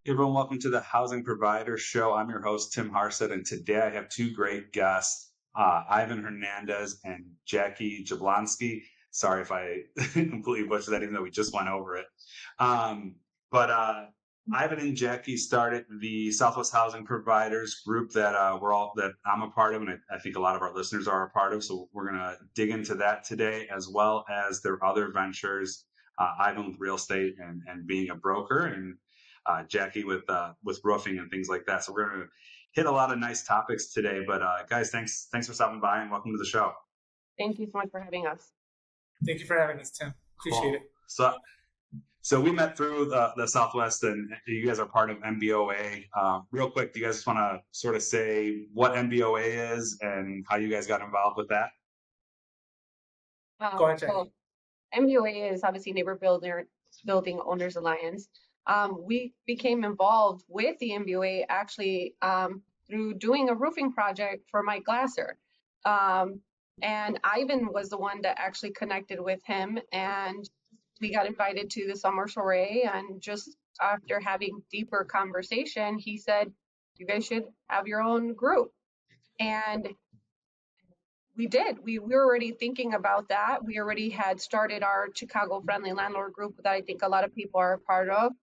Everyone, welcome to the Housing Provider Show. I'm your host, Tim Harstead, and today I have two great guests, Ivan Hernandez and Jackie Jablonski. Sorry if I completely butchered that, even though we just went over it. But Ivan and Jackie started the Southwest Housing Providers Group that I'm a part of, and I think a lot of our listeners are a part of. So we're going to dig into that today, as well as their other ventures. Ivan with real estate and being a broker, and Jackie with roofing and things like that. So we're going to hit a lot of nice topics today. But guys, thanks for stopping by and welcome to the show. Thank you so much for having us. Thank you for having us, Tim. Appreciate it. So we met through the Southwest, and you guys are part of MBOA. Real quick, do you guys just want to sort of say what MBOA is and how you guys got involved with that? Go ahead, Jackie. Well, MBOA is obviously Neighbor Building Owners Alliance. We became involved with the MBOA actually through doing a roofing project for Mike Glasser. And Ivan was the one that actually connected with him, and we got invited to the summer soiree. And just after having deeper conversation, he said, you guys should have your own group. And we did. We were already thinking about that. We already had started our Chicago Friendly Landlord Group that I think a lot of people are a part of.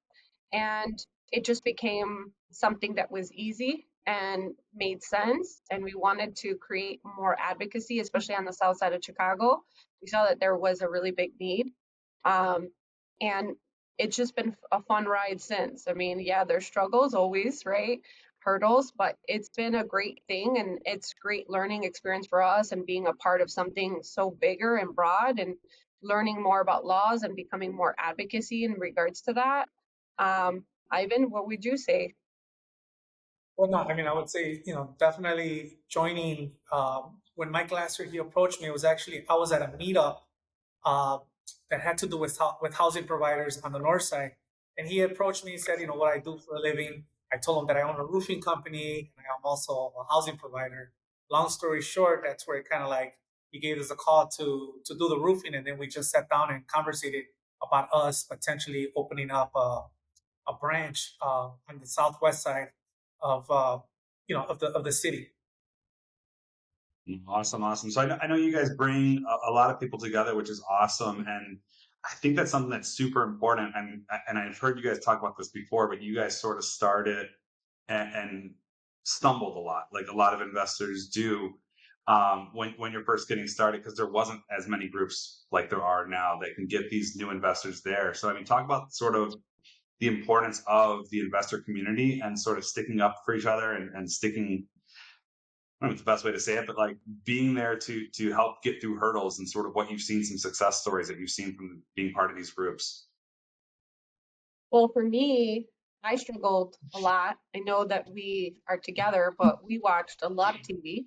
And it just became something that was easy and made sense. And we wanted to create more advocacy, especially on the south side of Chicago. We saw that there was a really big need. And it's just been a fun ride since. I mean, yeah, there's struggles always, right? Hurdles, but it's been a great thing, and it's great learning experience for us, and being a part of something so bigger and broad, and learning more about laws and becoming more advocacy in regards to that. Ivan, what would you say? Well, no, I mean, I would say, definitely joining. When Mike Glasser, he approached me, I was at a meetup that had to do with housing providers on the north side. And he approached me and said, what I do for a living. I told him that I own a roofing company and I'm also a housing provider. Long story short, that's where it kind of like he gave us a call to do the roofing, and then we just sat down and conversated about us potentially opening up a branch on the southwest side of the city. Awesome. So I know you guys bring a lot of people together, which is awesome, and I think that's something that's super important. And I've heard you guys talk about this before, but you guys sort of started and stumbled a lot, like a lot of investors do when you're first getting started, because there wasn't as many groups like there are now that can get these new investors there. So I mean, talk about sort of the importance of the investor community and sort of sticking up for each other and sticking. I don't know if the best way to say it, but like being there to help get through hurdles, and sort of what you've seen, some success stories that you've seen from being part of these groups. Well, for me, I struggled a lot. I know that we are together, but we watched a lot of TV,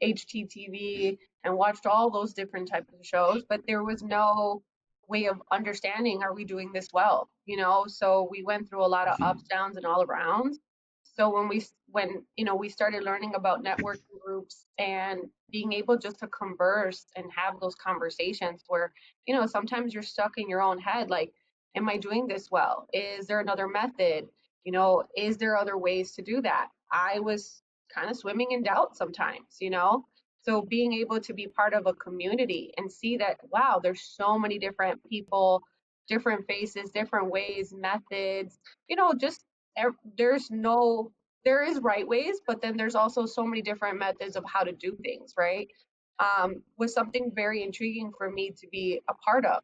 HGTV, and watched all those different types of shows, but there was no way of understanding, are we doing this well? So we went through a lot of ups, downs, and all arounds. So when we started learning about networking groups and being able just to converse and have those conversations where, sometimes you're stuck in your own head, like, am I doing this well? Is there another method? Is there other ways to do that? I was kind of swimming in doubt sometimes, So being able to be part of a community and see that, wow, there's so many different people, different faces, different ways, methods, just there is right ways, but then there's also so many different methods of how to do things, right? Was something very intriguing for me to be a part of.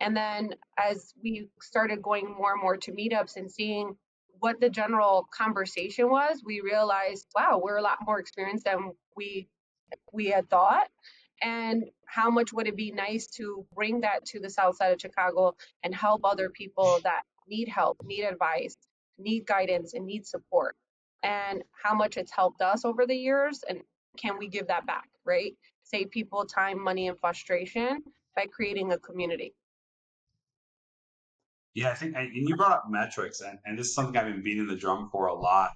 And then as we started going more and more to meetups and seeing what the general conversation was, we realized, wow, we're a lot more experienced than we had thought. And how much would it be nice to bring that to the south side of Chicago and help other people that need help, need advice, need guidance, and need support, and how much it's helped us over the years, and can we give that back, right? Save people time, money, and frustration by creating a community. Yeah, I think, and you brought up metrics, and this is something I've been beating the drum for a lot,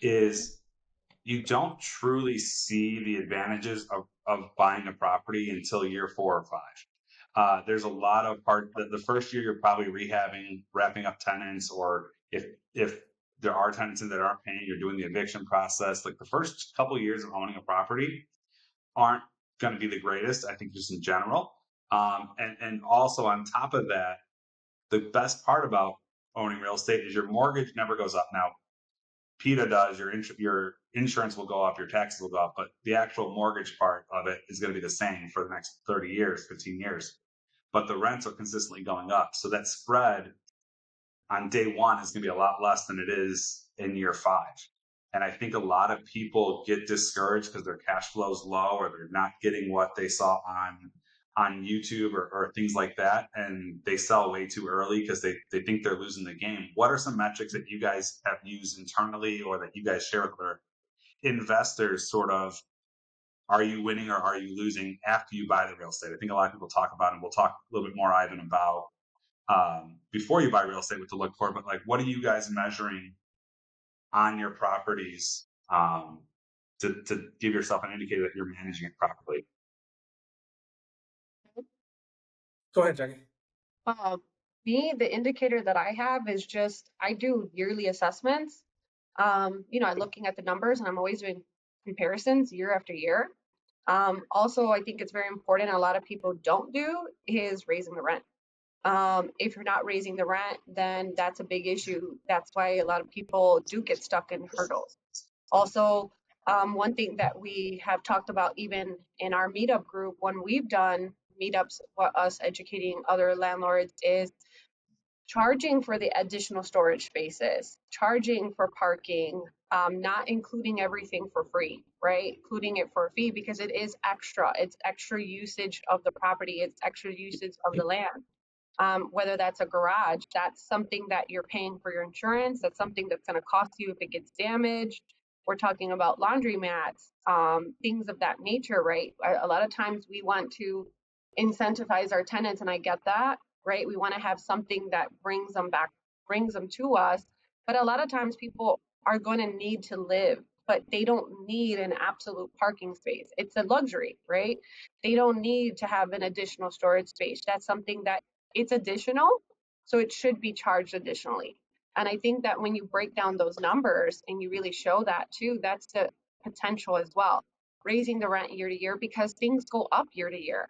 is you don't truly see the advantages of buying a property until year 4 or 5. There's a lot of the first year you're probably rehabbing, wrapping up tenants, or if there are tenants in that aren't paying. You're doing the eviction process. Like the first couple of years of owning a property aren't going to be the greatest, I think, just in general. And also on top of that, the best part about owning real estate is your mortgage never goes up. Now, PETA does, your insurance will go up, your taxes will go up, but the actual mortgage part of it is going to be the same for the next 30 years, 15 years. But the rents are consistently going up. So that spread on day one is going to be a lot less than it is in year 5. And I think a lot of people get discouraged because their cash flow is low, or they're not getting what they saw on YouTube or things like that. And they sell way too early because they think they're losing the game. What are some metrics that you guys have used internally, or that you guys share with other investors, sort of, are you winning or are you losing after you buy the real estate? I think a lot of people talk about, and we'll talk a little bit more, Ivan, about before you buy real estate, what to look for, but like, what are you guys measuring on your properties to give yourself an indicator that you're managing it properly? Go ahead, Jackie. Me, the indicator that I have is just, I do yearly assessments. I'm looking at the numbers, and I'm always doing comparisons year after year. Also, I think it's very important, a lot of people don't do, is raising the rent. If you're not raising the rent, then that's a big issue. That's why a lot of people do get stuck in hurdles. Also, one thing that we have talked about even in our meetup group, when we've done meetups, us educating other landlords, is charging for the additional storage spaces, charging for parking, not including everything for free, right? Including it for a fee, because it is extra. It's extra usage of the property. It's extra usage of the land. Whether that's a garage, that's something that you're paying for your insurance. That's something that's going to cost you if it gets damaged. We're talking about laundromats, things of that nature, right? A lot of times we want to incentivize our tenants, and I get that, right? We want to have something that brings them back, brings them to us. But a lot of times people are going to need to live, but they don't need an absolute parking space. It's a luxury, right? They don't need to have an additional storage space. That's something that it's additional, so it should be charged additionally. And I think that when you break down those numbers and you really show that too, that's the potential as well. Raising the rent year to year, because things go up year to year.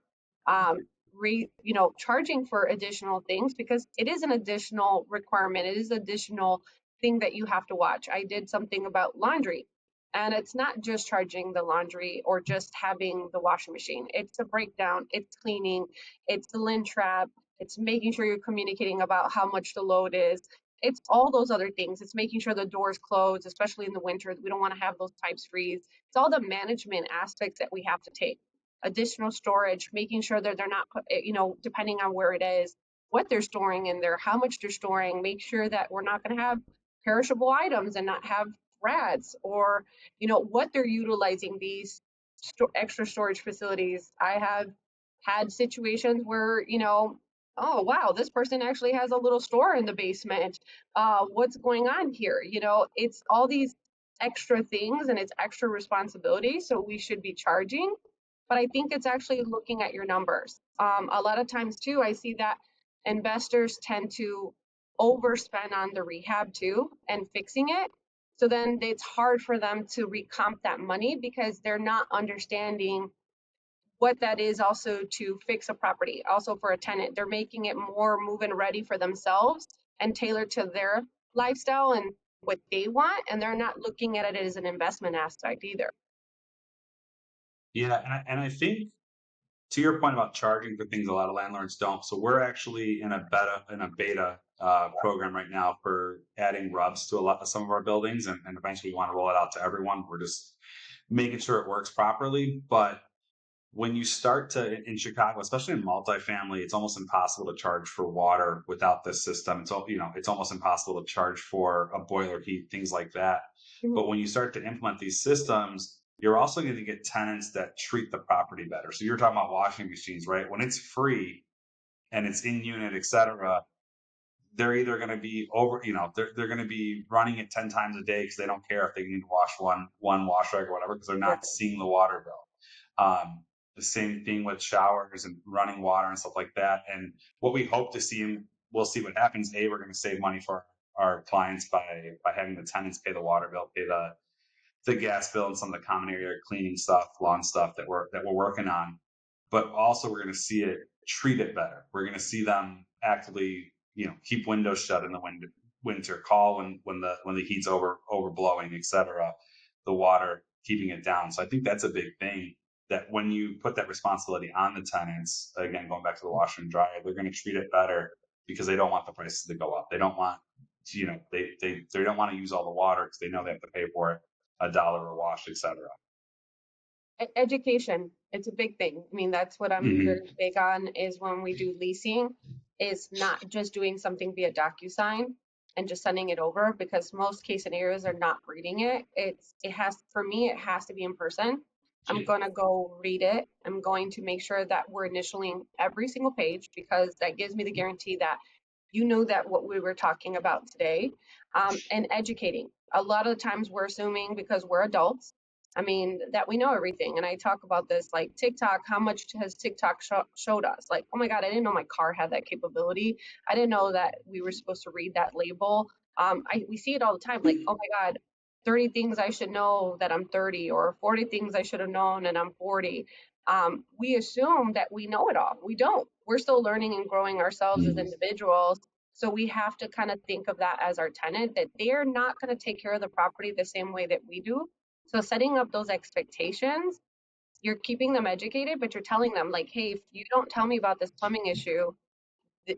Charging for additional things, because it is an additional requirement. It is additional thing that you have to watch. I did something about laundry, and it's not just charging the laundry or just having the washing machine. It's a breakdown, it's cleaning, it's the lint trap, it's making sure you're communicating about how much the load is. It's all those other things. It's making sure the doors closed, especially in the winter. We don't want to have those pipes freeze. It's all the management aspects that we have to take. Additional storage, making sure that they're not, depending on where it is, what they're storing in there, how much they're storing, make sure that we're not going to have perishable items and not have rats, or, what they're utilizing these extra storage facilities. I have had situations where, oh, wow, this person actually has a little store in the basement. What's going on here? It's all these extra things, and it's extra responsibility. So we should be charging. But I think it's actually looking at your numbers. A lot of times too, I see that investors tend to overspend on the rehab too and fixing it. So then it's hard for them to recomp that money, because they're not understanding what that is also to fix a property. Also for a tenant, they're making it more move-in ready for themselves and tailored to their lifestyle and what they want. And they're not looking at it as an investment aspect either. Yeah, and I think, to your point about charging for things a lot of landlords don't. So we're actually in a beta program right now for adding rubs to some of our buildings, and eventually we want to roll it out to everyone. We're just making sure it works properly. But when you start to, in Chicago, especially in multifamily, it's almost impossible to charge for water without this system. It's almost impossible to charge for a boiler heat, things like that. Mhm. But when you start to implement these systems, you're also going to get tenants that treat the property better. So you're talking about washing machines, right? When it's free and it's in unit, et cetera, they're either going to be they're going to be running it 10 times a day because they don't care if they need to wash one wash rag or whatever, because they're not seeing the water bill. The same thing with showers and running water and stuff like that. And what we hope to see, and we'll see what happens, we're going to save money for our clients by having the tenants pay the water bill, pay the gas bill, and some of the common area cleaning stuff, lawn stuff that we're working on. But also we're going to see it treat it better. We're going to see them actively, keep windows shut in the winter, call when the heat's overblowing, etc. The water, keeping it down. So I think that's a big thing, that when you put that responsibility on the tenants, again, going back to the washer and dryer, they're going to treat it better because they don't want the prices to go up. They don't want, they don't want to use all the water because they know they have to pay for it, $1 a wash, etc. Education, it's a big thing. I mean, that's what I'm very big on, is when we do leasing, is not just doing something via DocuSign and just sending it over, because most case scenarios are not reading it. For me, it has to be in person. I'm going to go read it. I'm going to make sure that we're initialing every single page, because that gives me the guarantee that you know that what we were talking about today, and educating. A lot of the times we're assuming, because we're adults, I mean, that we know everything. And I talk about this, like TikTok, how much has TikTok showed us? Like, oh my God, I didn't know my car had that capability. I didn't know that we were supposed to read that label. We see it all the time. Like, oh my God, 30 things I should know that I'm 30, or 40 things I should have known and I'm 40. We assume that we know it all. We don't. We're still learning and growing ourselves as individuals. So we have to kind of think of that as our tenant, that they're not going to take care of the property the same way that we do. So setting up those expectations, you're keeping them educated, but you're telling them, like, hey, if you don't tell me about this plumbing issue,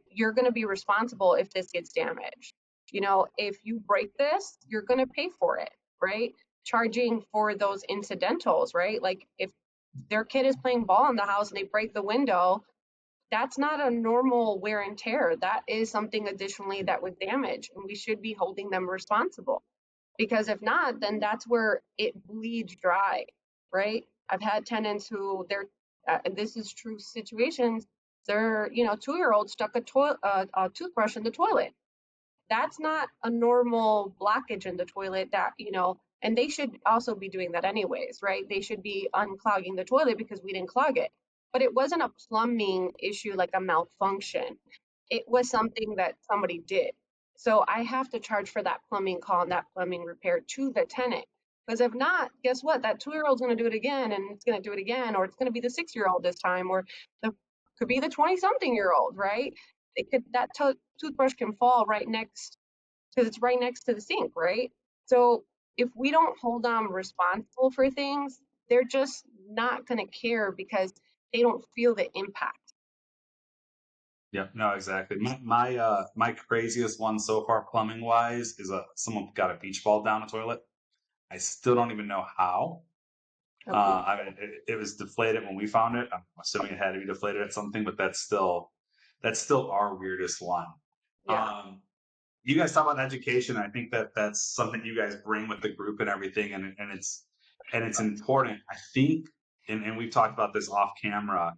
you're going to be responsible if this gets damaged. If you break this, you're going to pay for it, right? Charging for those incidentals, right? Like if their kid is playing ball in the house and they break the window, that's not a normal wear and tear. That is something additionally that was damaged, and we should be holding them responsible. Because if not, then that's where it bleeds dry, right? I've had tenants who and this is true situations, their 2-year-old stuck a toothbrush in the toilet. That's not a normal blockage in the toilet and they should also be doing that anyways, right? They should be unclogging the toilet because we didn't clog it. But it wasn't a plumbing issue, like a malfunction. It was something that somebody did. So I have to charge for that plumbing call and that plumbing repair to the tenant. Because if not, guess what? That 2-year-old's going to do it again, and it's going to do it again, or it's going to be the 6-year-old this time, or could be the 20-something-year-old, right? That toothbrush can fall right next, because it's right next to the sink, right? So if we don't hold them responsible for things, they're just not going to care because they don't feel the impact. Yeah, no, exactly. My craziest one so far, plumbing wise, is someone got a beach ball down a toilet. I still don't even know how. Okay. I mean, it was deflated when we found it. I'm assuming it had to be deflated at something, but that's still our weirdest one. Yeah. You guys talk about education. I think that's something you guys bring with the group and everything, and it's important. I think, and we've talked about this off camera,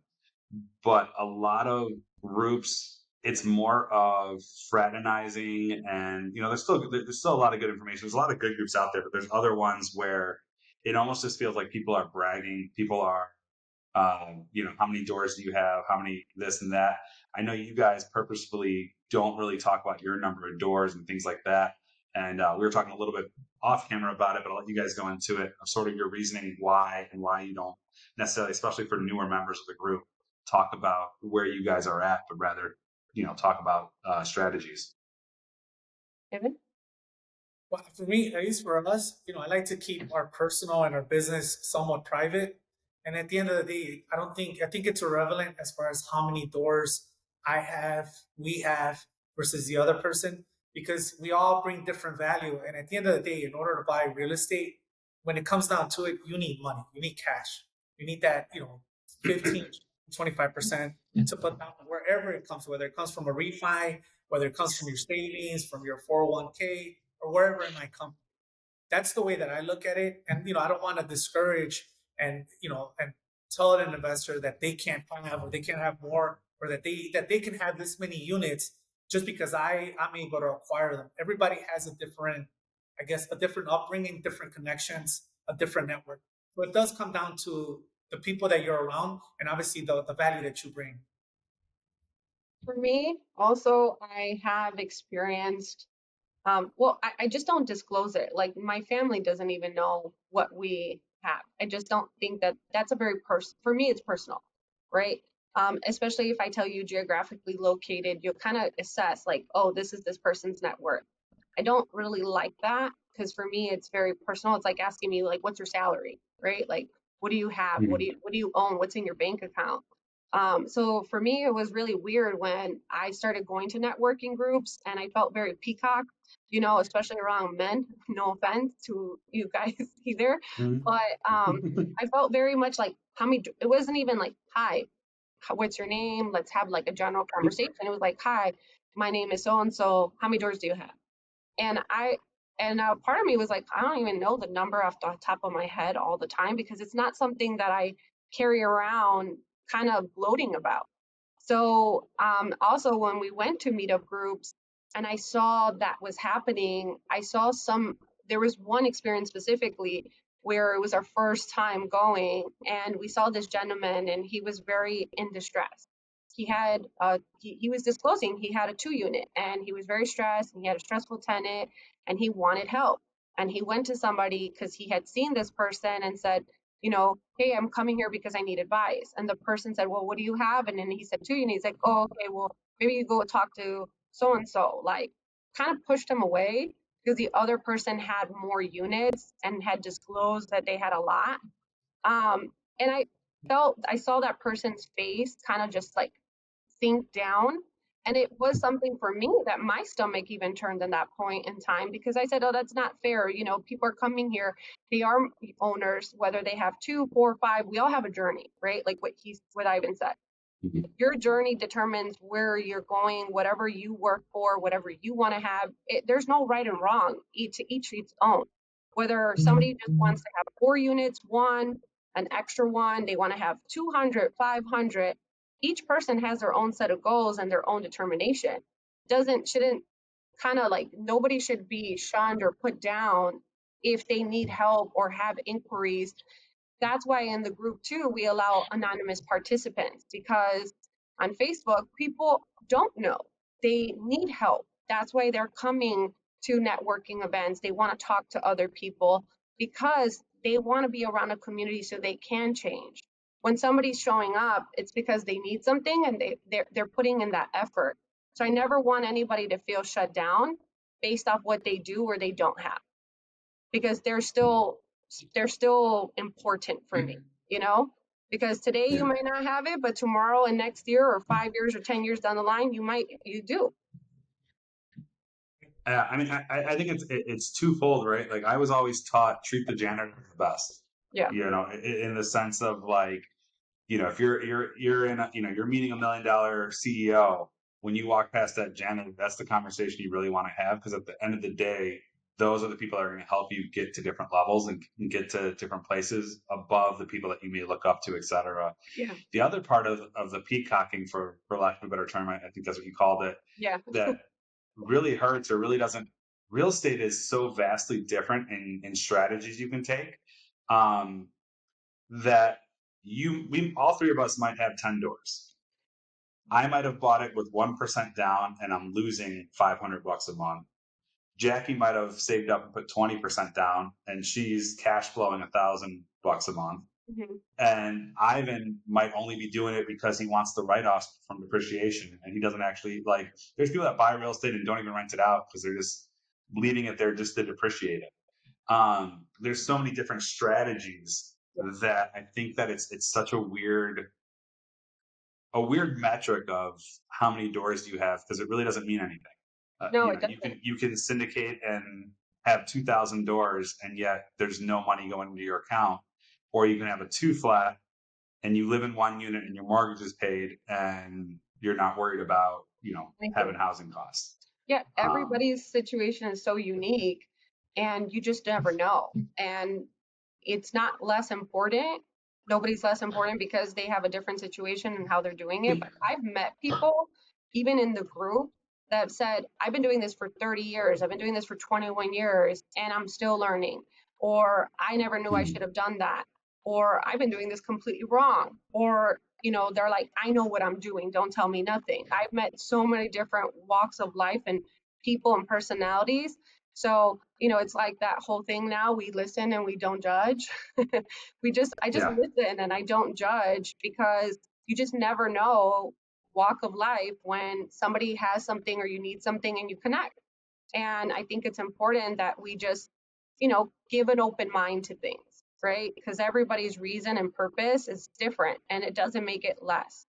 but a lot of groups, it's more of fraternizing, and there's still a lot of good information. There's a lot of good groups out there, but there's other ones where it almost just feels like people are bragging. People are, how many doors do you have? How many this and that? I know you guys purposefully don't really talk about your number of doors and things like that. And we were talking a little bit off camera about it, but I'll let you guys go into it, sort of your reasoning why you don't necessarily, especially for newer members of the group, talk about where you guys are at, but rather, talk about strategies. Evan? Well, for me, at least for us, I like to keep our personal and our business somewhat private. And at the end of the day, I think it's irrelevant as far as how many doors we have versus the other person, because we all bring different value. And at the end of the day, in order to buy real estate, when it comes down to it, you need money, you need cash, you need that, 15, 25% to put down wherever it comes, whether it comes from a refi, whether it comes from your savings, from your 401k, or wherever it might come. That's the way that I look at it. And, I don't want to discourage and tell an investor that they can't have, or they can't have more, or that they can have this many units just because I'm able to acquire them. Everybody has a different upbringing, different connections, a different network. So it does come down to the people that you're around, and obviously the value that you bring. For me, also, I have experienced Well, I just don't disclose it. Like my family doesn't even know what we have. I just don't think that that's a very for me, it's personal, right? Especially if I tell you geographically located, you'll kind of assess like, oh, this is this person's net worth. I don't really like that because for me, it's very personal. It's like asking me like, what's your salary, right? Like, what do you have? What do you own? What's in your bank account? So for me, it was really weird when I started going to networking groups and I felt very peacock, especially around men. No offense to you guys either, but I felt very much like it wasn't even like, hi, what's your name? Let's have like a general conversation. It was like, hi, my name is so and so. How many doors do you have? And part of me was like, I don't even know the number off the top of my head all the time because it's not something that I carry around kind of gloating about. So also when we went to meetup groups and I saw that was happening, there was one experience specifically where it was our first time going and we saw this gentleman and he was very in distress. He was disclosing he had a 2-unit and he was very stressed and he had a stressful tenant and he wanted help. And he went to somebody because he had seen this person and said, hey, I'm coming here because I need advice. And the person said, well, what do you have? And then he said 2 units. He's like, oh, okay, well, maybe you go talk to so-and-so. Like kind of pushed him away because the other person had more units and had disclosed that they had a lot. And I saw that person's face kind of just like sink down. And it was something for me that my stomach even turned in that point in time because I said, oh, that's not fair. People are coming here. They are owners, whether they have 2, 4, 5, we all have a journey, right? Like what Ivan said. Your journey determines where you're going, whatever you work for, whatever you want to have. There's no right and wrong, each its own. Whether somebody just wants to have 4 units, an extra one, they want to have 200, 500. Each person has their own set of goals and their own determination. Shouldn't kind of like nobody should be shunned or put down if they need help or have inquiries. That's why in the group too, we allow anonymous participants because on Facebook, people don't know. They need help. That's why they're coming to networking events. They want to talk to other people because they want to be around a community so they can change. When somebody's showing up, it's because they need something and they're putting in that effort. So I never want anybody to feel shut down based off what they do or they don't have, because they're still important for me, because today you might not have it, but tomorrow and next year or 5 years or 10 years down the line, you do. I mean, I think it's twofold, right? Like I was always taught treat the janitor the best. Yeah. In the sense of like, if you're in you're meeting $1 million CEO, when you walk past that janitor, that's the conversation you really want to have because at the end of the day, those are the people that are going to help you get to different levels and get to different places above the people that you may look up to, et cetera. Yeah. The other part of the peacocking, for lack of a better term, I think that's what you called it. Yeah. That really hurts or really doesn't. Real estate is so vastly different in strategies you can take that we all three of us might have 10 doors. I might have bought it with 1% down and I'm losing $500 a month. Jackie might have saved up and put 20% down and she's cash flowing $1,000 a month. Mm-hmm. And Ivan might only be doing it because he wants the write-offs from depreciation and he doesn't actually there's people that buy real estate and don't even rent it out because they're just leaving it there just to depreciate it. There's so many different strategies that I think that it's such a weird metric of how many doors do you have because it really doesn't mean anything. No, it doesn't. You can syndicate and have 2,000 doors and yet there's no money going into your account, or you can have a 2 flat and you live in 1 unit and your mortgage is paid and you're not worried about having housing costs. Yeah, everybody's situation is so unique and you just never know. And it's not less important. Nobody's less important because they have a different situation and how they're doing it. But I've met people, even in the group, that have said, I've been doing this for 30 years. I've been doing this for 21 years and I'm still learning. Or I never knew I should have done that. Or I've been doing this completely wrong. Or, they're like, I know what I'm doing. Don't tell me nothing. I've met so many different walks of life and people and personalities. So, it's like that whole thing now, we listen and we don't judge. I just Yeah. listen and I don't judge, because you just never know walk of life when somebody has something or you need something and you connect. And I think it's important that we just, give an open mind to things, right? Because everybody's reason and purpose is different and it doesn't make it less.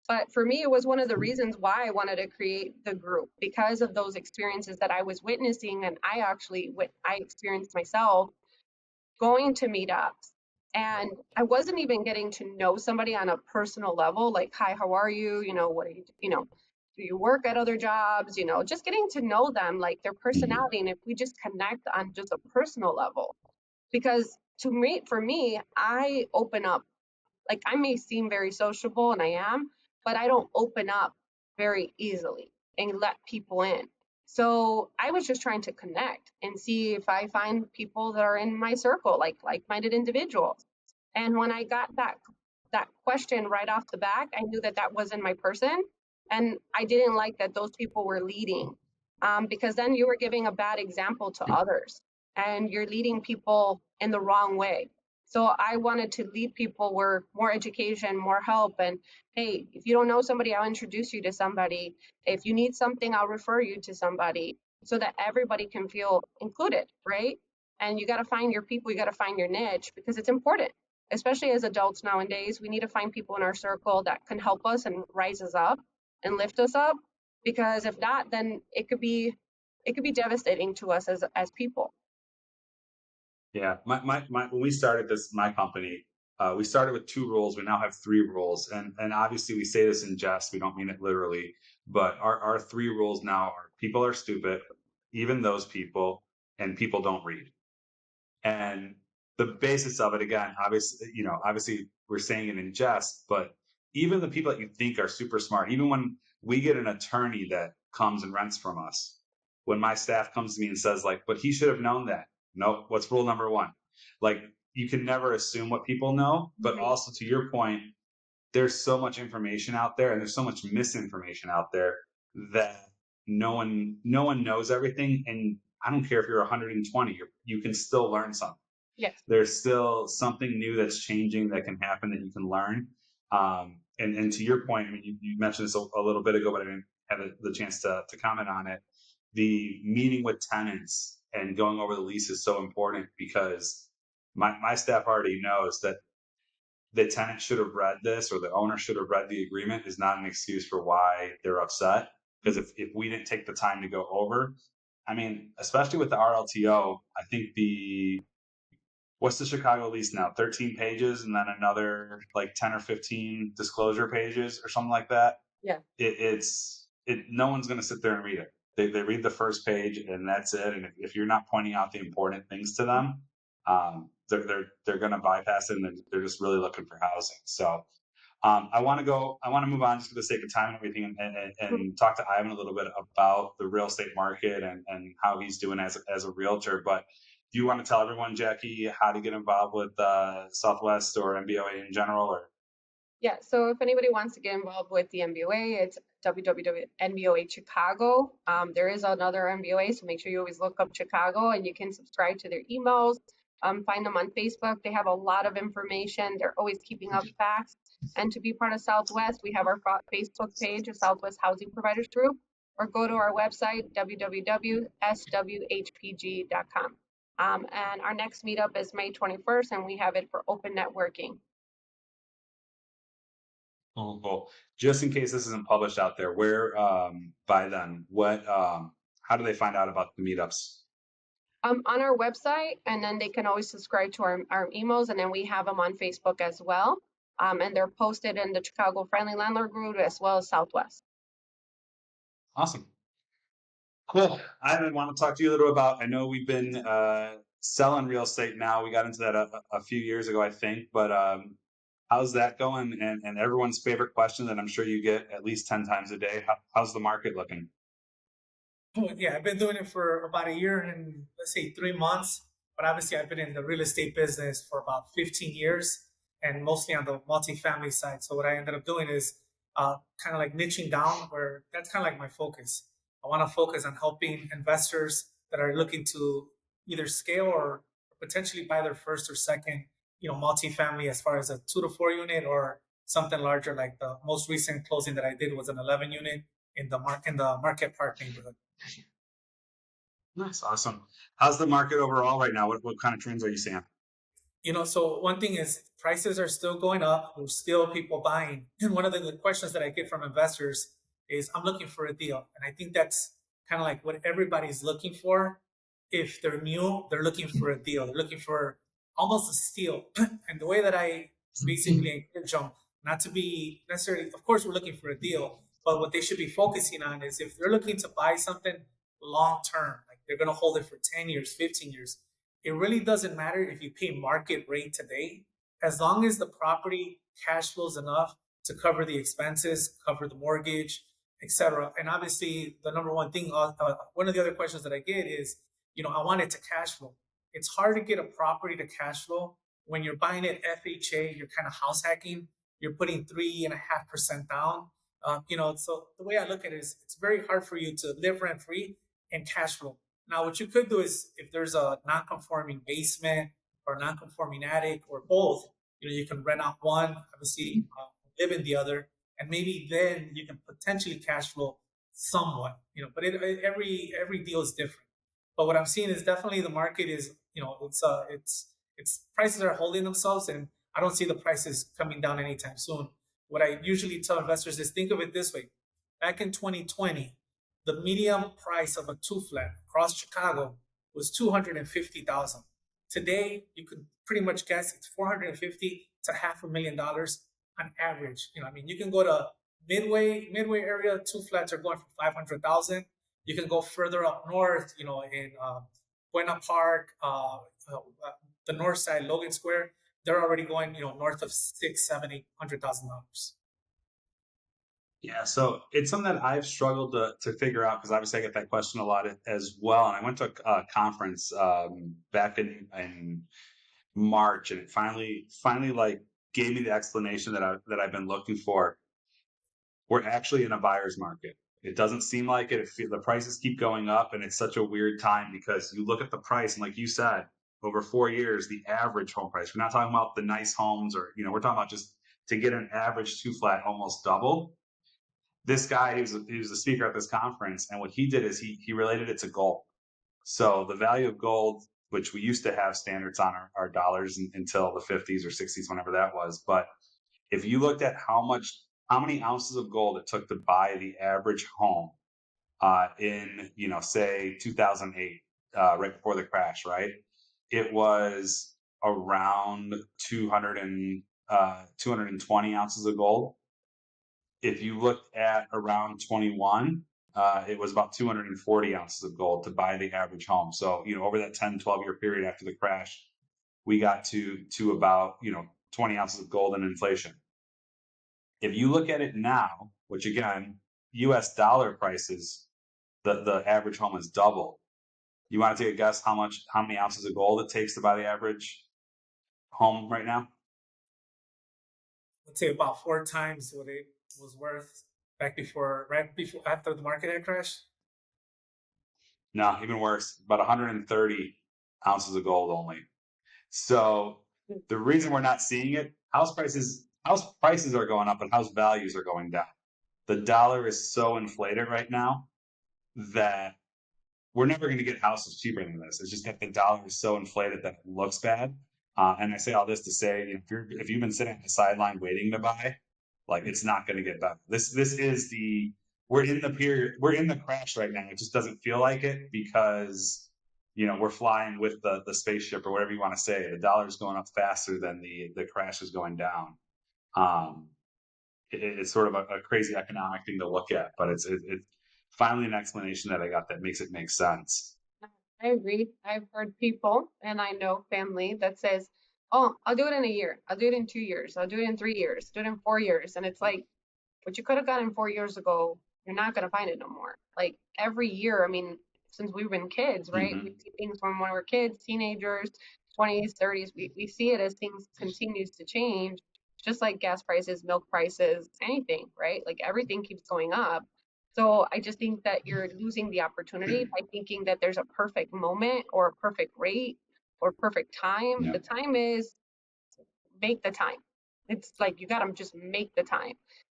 But for me, it was one of the reasons why I wanted to create the group, because of those experiences that I was witnessing. And I experienced myself going to meetups, and I wasn't even getting to know somebody on a personal level, like, hi, how are you? What are you, do you work at other jobs? Just getting to know them, like their personality. And if we just connect on just a personal level, because for me, I open up, like, I may seem very sociable, and I am, but I don't open up very easily and let people in. So I was just trying to connect and see if I find people that are in my circle, like-minded individuals. And when I got that question right off the back, I knew that that wasn't my person, and I didn't like that those people were leading, because then you were giving a bad example to others, and you're leading people in the wrong way. So I wanted to lead people where more education, more help, and hey, if you don't know somebody, I'll introduce you to somebody. If you need something, I'll refer you to somebody, so that everybody can feel included, right? And you got to find your people, you got to find your niche, because it's important, especially as adults nowadays. We need to find people in our circle that can help us and rise us up and lift us up, because if not, then it could be devastating to us as people. Yeah, when we started my company, we started with 2 rules. We now have 3 rules, and obviously we say this in jest. We don't mean it literally, but our 3 rules now are: people are stupid, even those people, and people don't read. And the basis of it, again, obviously we're saying it in jest, but even the people that you think are super smart, even when we get an attorney that comes and rents from us, when my staff comes to me and says, like, but he should have known that. No, what's rule number 1? Like, you can never assume what people know, but also, to your point, there's so much information out there, and there's so much misinformation out there, that no one knows everything. And I don't care if you're 120, you can still learn something. Yes. There's still something new that's changing that can happen that you can learn. And to your point, I mean, you mentioned this a little bit ago, but I didn't have the chance to comment on it. The meeting with tenants and going over the lease is so important, because my staff already knows that the tenant should have read this, or the owner should have read the agreement, is not an excuse for why they're upset. Because if we didn't take the time to go over, I mean, especially with the RLTO, I think what's the Chicago lease now? 13 pages, and then another like 10 or 15 disclosure pages or something like that. Yeah. No one's going to sit there and read it. They read the first page and that's it. And if you're not pointing out the important things to them, they're going to bypass it, and they're just really looking for housing. So I want to move on just for the sake of time and everything, and talk to Ivan a little bit about the real estate market and how he's doing as a realtor. But do you want to tell everyone, Jackie, how to get involved with Southwest or MBOA in general? Or yeah, so if anybody wants to get involved with the MBOA, it's www.nboa Chicago. There is another MBOA, so make sure you always look up Chicago, and you can subscribe to their emails. Find them on Facebook. They have a lot of information. They're always keeping up facts. And to be part of Southwest, we have our Facebook page, of Southwest Housing Providers Group, or go to our website, www.swhpg.com. And our next meetup is May 21st, and we have it for open networking. Cool. Just in case this isn't published out there, where by then, how do they find out about the meetups? On our website, and then they can always subscribe to our emails, and then we have them on Facebook as well. And they're posted in the Chicago Friendly Landlord Group as well as Southwest. Awesome. Cool. I want to talk to you a little about, I know we've been selling real estate now. We got into that a few years ago, I think, but how's that going? And everyone's favorite question that I'm sure you get at least 10 times a day, how's the market looking? Yeah, I've been doing it for about a year and let's say 3 months, but obviously I've been in the real estate business for about 15 years and mostly on the multifamily side. So what I ended up doing is kind of like niching down, where that's kind of like my focus. I want to focus on helping investors that are looking to either scale or potentially buy their first or second, multifamily, as far as a 2 to 4 unit or something larger. Like the most recent closing that I did was an 11 unit in the Market Park neighborhood. Nice, awesome. How's the market overall right now? What kind of trends are you seeing? So one thing is prices are still going up. There's still people buying. And one of the questions that I get from investors is, I'm looking for a deal. And I think that's kind of like what everybody's looking for. If they're new, they're looking for a deal. They're looking for almost a steal. And the way that I basically encourage them not to be necessarily, of course, we're looking for a deal, but what they should be focusing on is if they're looking to buy something long term, like they're going to hold it for 10 years, 15 years, it really doesn't matter if you pay market rate today, as long as the property cash flows enough to cover the expenses, cover the mortgage, etc. And obviously, the number one thing, one of the other questions that I get is, I want it to cash flow. It's hard to get a property to cash flow when you're buying it FHA. You're kind of house hacking. You're putting 3.5% down. So the way I look at it is, it's very hard for you to live rent free and cash flow. Now, what you could do is, if there's a non-conforming basement or non-conforming attic or both, you can rent out one, obviously live in the other, and maybe then you can potentially cash flow somewhat. But every deal is different. But what I'm seeing is definitely the market is, it's prices are holding themselves, and I don't see the prices coming down anytime soon. What I usually tell investors is, think of it this way: back in 2020. The median price of a 2-flat across Chicago was $250,000. Today, you could pretty much guess it's $450,000 to $500,000 on average. You can go to Midway area, 2-flats are going for $500,000. You can go further up north, in Buena Park, the north side, Logan Square. They're already going, north of $600,000, $700,000, $800,000. Yeah, so it's something that I've struggled to figure out, because obviously I get that question a lot as well. And I went to a conference back in March, and it finally like gave me the explanation that I've been looking for. We're actually in a buyer's market. It doesn't seem like it. The prices keep going up, and it's such a weird time, because you look at the price, and like you said, over 4 years, the average home price, we're not talking about the nice homes, or we're talking about just to get an average 2-flat almost doubled. This guy, he was a speaker at this conference, and what he did is he related it to gold. So the value of gold, which we used to have standards on our dollars until the 50s or 60s, whenever that was. But if you looked at how many ounces of gold it took to buy the average home in, say 2008, right before the crash, right? It was around 220 ounces of gold. If you looked at around 21, it was about 240 ounces of gold to buy the average home. So, over that 10, 12-year period after the crash, we got to about, 20 ounces of gold in inflation. If you look at it now, which again, US dollar prices, the average home is doubled. You want to take a guess how many ounces of gold it takes to buy the average home right now? I'd say about 4 times what it was worth after the market had crashed. No, even worse, about 130 ounces of gold only. So the reason we're not seeing it, house prices are going up, but house values are going down. The dollar is so inflated right now that we're never going to get houses cheaper than this. It's just that the dollar is so inflated that it looks bad. And I say all this to say, if you've been sitting on the sideline waiting to buy, like, it's not going to get better. This is we're in the crash right now. It just doesn't feel like it, because we're flying with the spaceship, or whatever you want to say. The dollar is going up faster than the crash is going down. It's sort of a crazy economic thing to look at, but it's finally an explanation that I got that makes it make sense. I agree. I've heard people, and I know family, that says, "Oh, I'll do it in a year. I'll do it in 2 years. I'll do it in 3 years. Do it in 4 years." And it's like, what you could have gotten 4 years ago, you're not going to find it no more. Like, every year, since we've been kids, right? Mm-hmm. We see things from when we're kids, teenagers, 20s, 30s. We see it as things continues to change, just like gas prices, milk prices, anything, right? Like, everything keeps going up. So I just think that you're losing the opportunity by thinking that there's a perfect moment or a perfect rate or perfect time. Yeah. The time is make the time. It's like you gotta just make the time.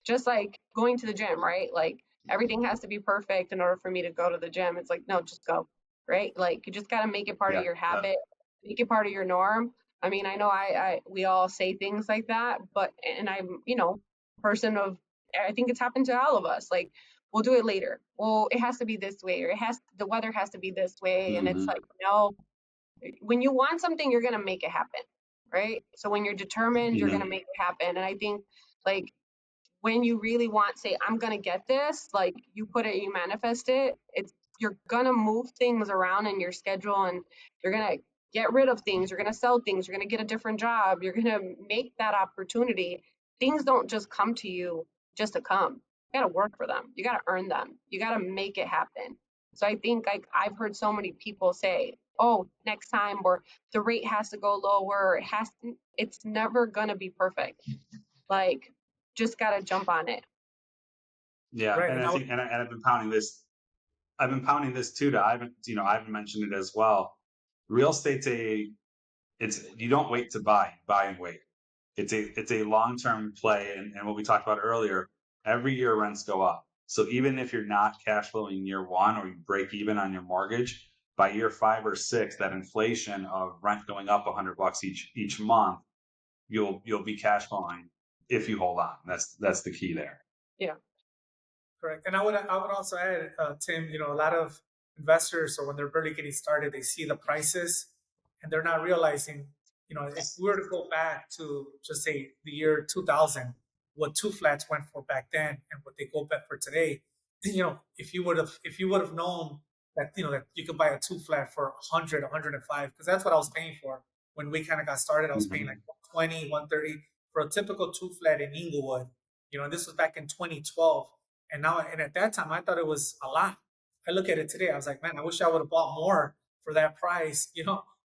Just like going to the gym, right? Like everything has to be perfect in order for me to go to the gym. It's like, no, just go, right? Like you just gotta make it part of Yeah. your habit, make it part of your norm. I mean, I know we all say things like that, but and I'm, person of I think it's happened to all of us. Like we'll do it later. Well, it has to be this way, or the weather has to be this way. And it's Mhm. like, no, when you want something, you're gonna make it happen, right? So when you're determined, you're Yeah. gonna make it happen. And I think like when you really want, say, I'm gonna get this, like you put it, you manifest it, you're gonna move things around in your schedule and you're gonna get rid of things, you're gonna sell things, you're gonna get a different job, you're gonna make that opportunity. Things don't just come to you just to come. You gotta work for them, you gotta earn them, you gotta make it happen. So I think like I've heard so many people say, oh, next time, or the rate has to go lower, it's never gonna be perfect. Like just gotta jump on it. Yeah. Right. And And I I would, think, and I've been pounding this. I've been pounding this too. Ivan mentioned it as well. Real estate's you don't wait to buy and wait. It's a long-term play. And what we talked about earlier, every year rents go up. So even if you're not cash flowing year one or you break even on your mortgage, by year 5 or 6, that inflation of rent going up $100 each month, you'll be cash flowing if you hold on. That's the key there. Yeah. correct. And I would also add, Tim, a lot of investors, or when they're barely getting started, they see the prices and they're not realizing, if we were to go back to just say the year 2000, what two flats went for back then and what they go back for today, if you would have known that, that you could buy a two flat for 100, 105, because that's what I was paying for when we kind of got started. I was paying like 120, 130 for a typical two flat in Inglewood. And this was back in 2012. And at that time, I thought it was a lot. I look at it today, I was like, man, I wish I would have bought more for that price.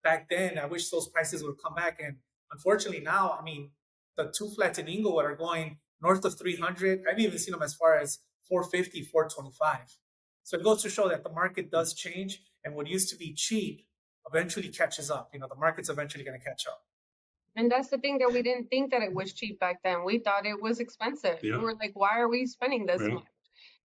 Back then, I wish those prices would come back. And unfortunately, now, I mean, the two flats in Inglewood are going north of 300. I've even seen them as far as 450, 425. So it goes to show that the market does change, and what used to be cheap eventually catches up. The market's eventually going to catch up. And that's the thing, that we didn't think that it was cheap back then. We thought it was expensive. We Yeah. were like, why are we spending this Yeah. much?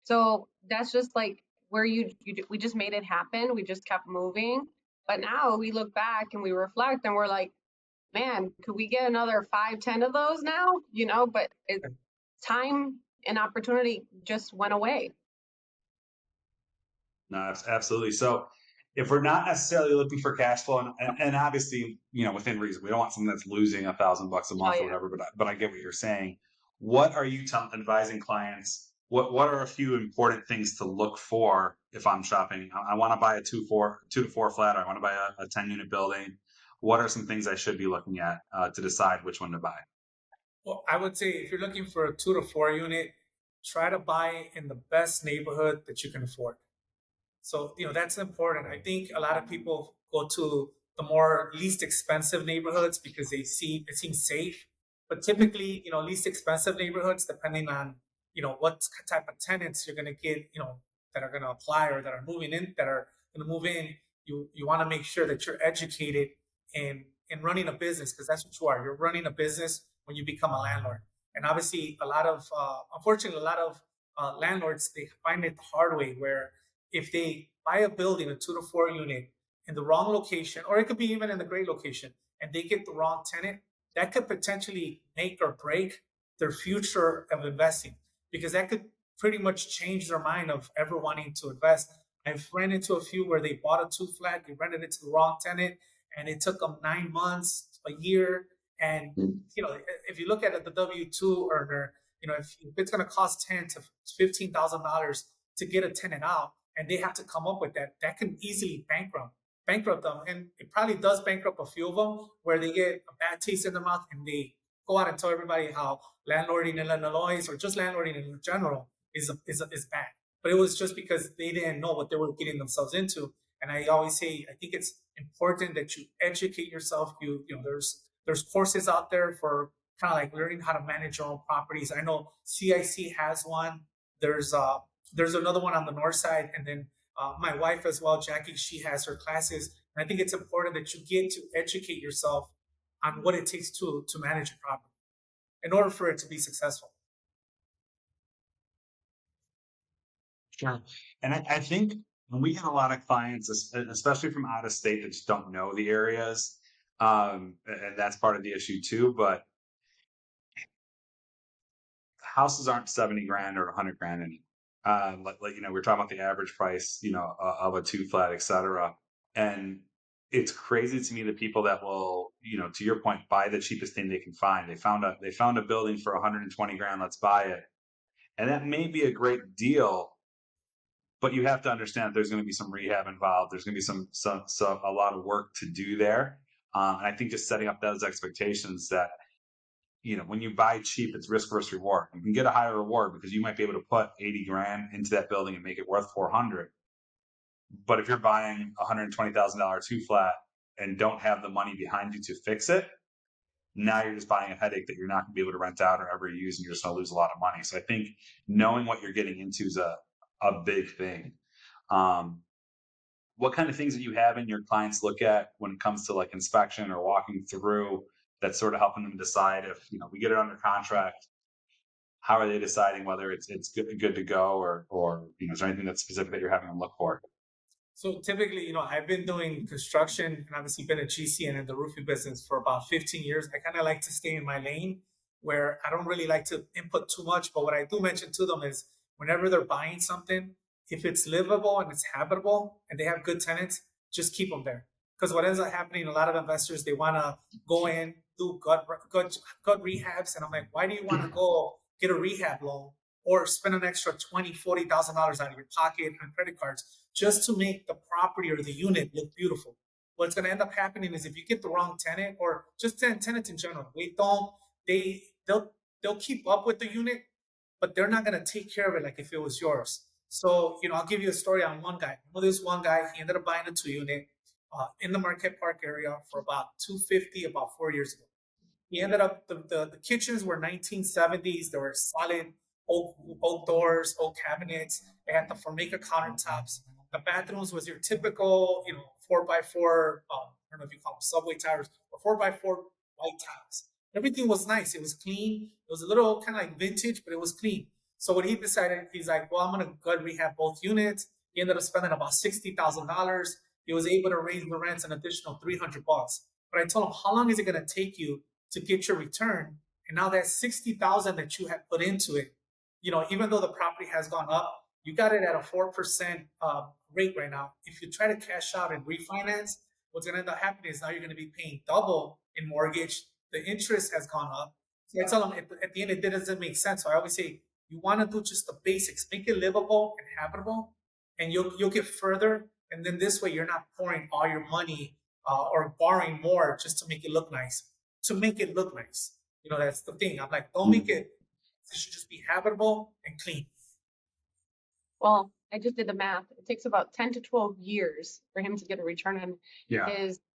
So that's just like where we just made it happen. We just kept moving. But now we look back and we reflect and we're like, man, could we get another 5, 10 of those now? But time and opportunity just went away. No, absolutely. So if we're not necessarily looking for cash flow, and obviously, within reason, we don't want someone that's losing $1,000 a month Oh, or yeah. whatever. But I get what you're saying. What are you advising clients? What are a few important things to look for if I'm shopping? I want to buy a 2 to 4 flat, or I want to buy a 10-unit building. What are some things I should be looking at to decide which one to buy? Well, I would say if you're looking for a 2 to 4 unit, try to buy in the best neighborhood that you can afford. So, that's important. I think a lot of people go to the more least expensive neighborhoods because it seems safe. But typically, least expensive neighborhoods, depending on, what type of tenants you're going to get, that are going to apply or that are moving in, that are going to move in, you want to make sure that you're educated in running a business, because that's what you are. You're running a business when you become a landlord. And obviously, unfortunately, a lot of landlords, they find it the hard way, where if they buy a building, a 2 to 4 unit in the wrong location, or it could be even in the great location, and they get the wrong tenant, that could potentially make or break their future of investing, because that could pretty much change their mind of ever wanting to invest. I've ran into a few where they bought a 2 flat, they rented it to the wrong tenant, and it took them 9 months, a year. And if you look at it, the W-2 earner, if it's going to cost $10,000 to $15,000 to get a tenant out, and they have to come up with that can easily bankrupt them. And it probably does bankrupt a few of them, where they get a bad taste in their mouth and they go out and tell everybody how landlording in Illinois, or just landlording in general, is bad. But it was just because they didn't know what they were getting themselves into. And I always say, I think it's important that you educate yourself. There's courses out there for kind of like learning how to manage your own properties. I know CIC has one. There's There's another one on the north side, and then my wife as well, Jackie, she has her classes. And I think it's important that you get to educate yourself on what it takes to manage a property in order for it to be successful. Sure. And I think when we get a lot of clients, especially from out of state, that just don't know the areas, and that's part of the issue too. But houses aren't 70 grand or 100 grand anymore. Like we're talking about the average price, of a 2-flat, et cetera. And it's crazy to me the people that will, to your point, buy the cheapest thing they can find. They found a building for 120 grand. Let's buy it, and that may be a great deal. But you have to understand that there's going to be some rehab involved. There's going to be some a lot of work to do there. And I think just setting up those expectations that, when you buy cheap, it's risk versus reward. You can get a higher reward because you might be able to put 80 grand into that building and make it worth 400. But if you're buying $120,000 2-flat and don't have the money behind you to fix it, now you're just buying a headache that you're not going to be able to rent out or ever use, and you're just going to lose a lot of money. So I think knowing what you're getting into is a big thing. What kind of things that you have in your clients look at when it comes to like inspection or walking through that's sort of helping them decide if, we get it under contract, how are they deciding whether it's good to go or is there anything that's specific that you're having them look for? So typically, I've been doing construction and obviously been a GC and in the roofing business for about 15 years. I kind of like to stay in my lane where I don't really like to input too much. But what I do mention to them is whenever they're buying something, if it's livable and it's habitable and they have good tenants, just keep them there. Because what ends up happening, a lot of investors, they want to go in, do gut rehabs. And I'm like, why do you want to go get a rehab loan or spend an extra $20,000, $40,000 out of your pocket on credit cards just to make the property or the unit look beautiful? What's going to end up happening is if you get the wrong tenant or just tenants in general, they'll keep up with the unit, but they're not going to take care of it like if it was yours. So, I'll give you a story on one guy. This one guy, he ended up buying a 2-unit in the Marquette Park area for about $250 about 4 years ago. He ended up, the kitchens were 1970s. They were solid oak doors, oak cabinets. They had the Formica countertops. The bathrooms was your typical, 4x4, I don't know if you call them subway tires, or 4x4 white tiles. Everything was nice. It was clean. It was a little kind of like vintage, but it was clean. So what he decided, he's like, well, I'm going to gut rehab both units. He ended up spending about $60,000. He was able to raise the rents an additional $300. But I told him, how long is it going to take you to get your return? And now that $60,000 that you had put into it, even though the property has gone up, you got it at a 4% rate right now. If you try to cash out and refinance, what's going to end up happening is now you're going to be paying double in mortgage. The interest has gone up. So I tell them at the end, it doesn't make sense. So I always say, you want to do just the basics, make it livable and habitable, and you'll get further. And then this way, you're not pouring all your money or borrowing more just to make it look nice. To make it look nice, that's the thing. I'm like, don't make it. It should just be habitable and clean. Well, I just did the math. It takes about 10 to 12 years for him to get a return on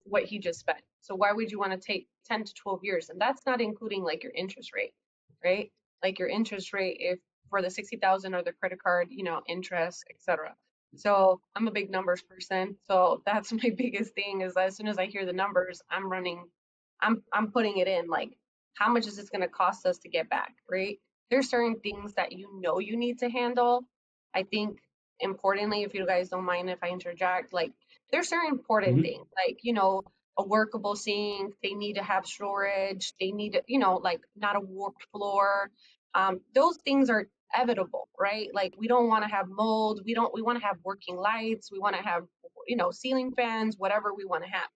what he just spent. So why would you want to take 10 to 12 years? And that's not including like your interest rate, right? Like your interest rate if for the 60,000 or the credit card, interest, etc. So I'm a big numbers person. So that's my biggest thing is as soon as I hear the numbers, I'm putting it in like, how much is this going to cost us to get back, right? There's certain things that you need to handle. I think importantly, if you guys don't mind if I interject, like there's certain important things like, a workable sink, they need to have storage, they need to, like not a warped floor. Those things are evitable, right? Like we don't want to have mold. We want to have working lights. We want to have, ceiling fans, whatever we want to have.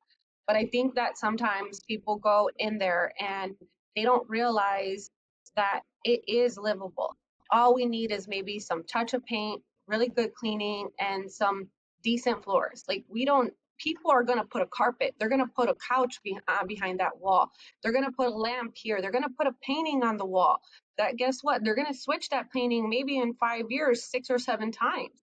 But I think that sometimes people go in there and they don't realize that it is livable. All we need is maybe some touch of paint, really good cleaning, and some decent floors. Like people are going to put a carpet. They're going to put a couch behind that wall. They're going to put a lamp here. They're going to put a painting on the wall. That guess what? They're going to switch that painting maybe in 5 years, 6 or 7 times,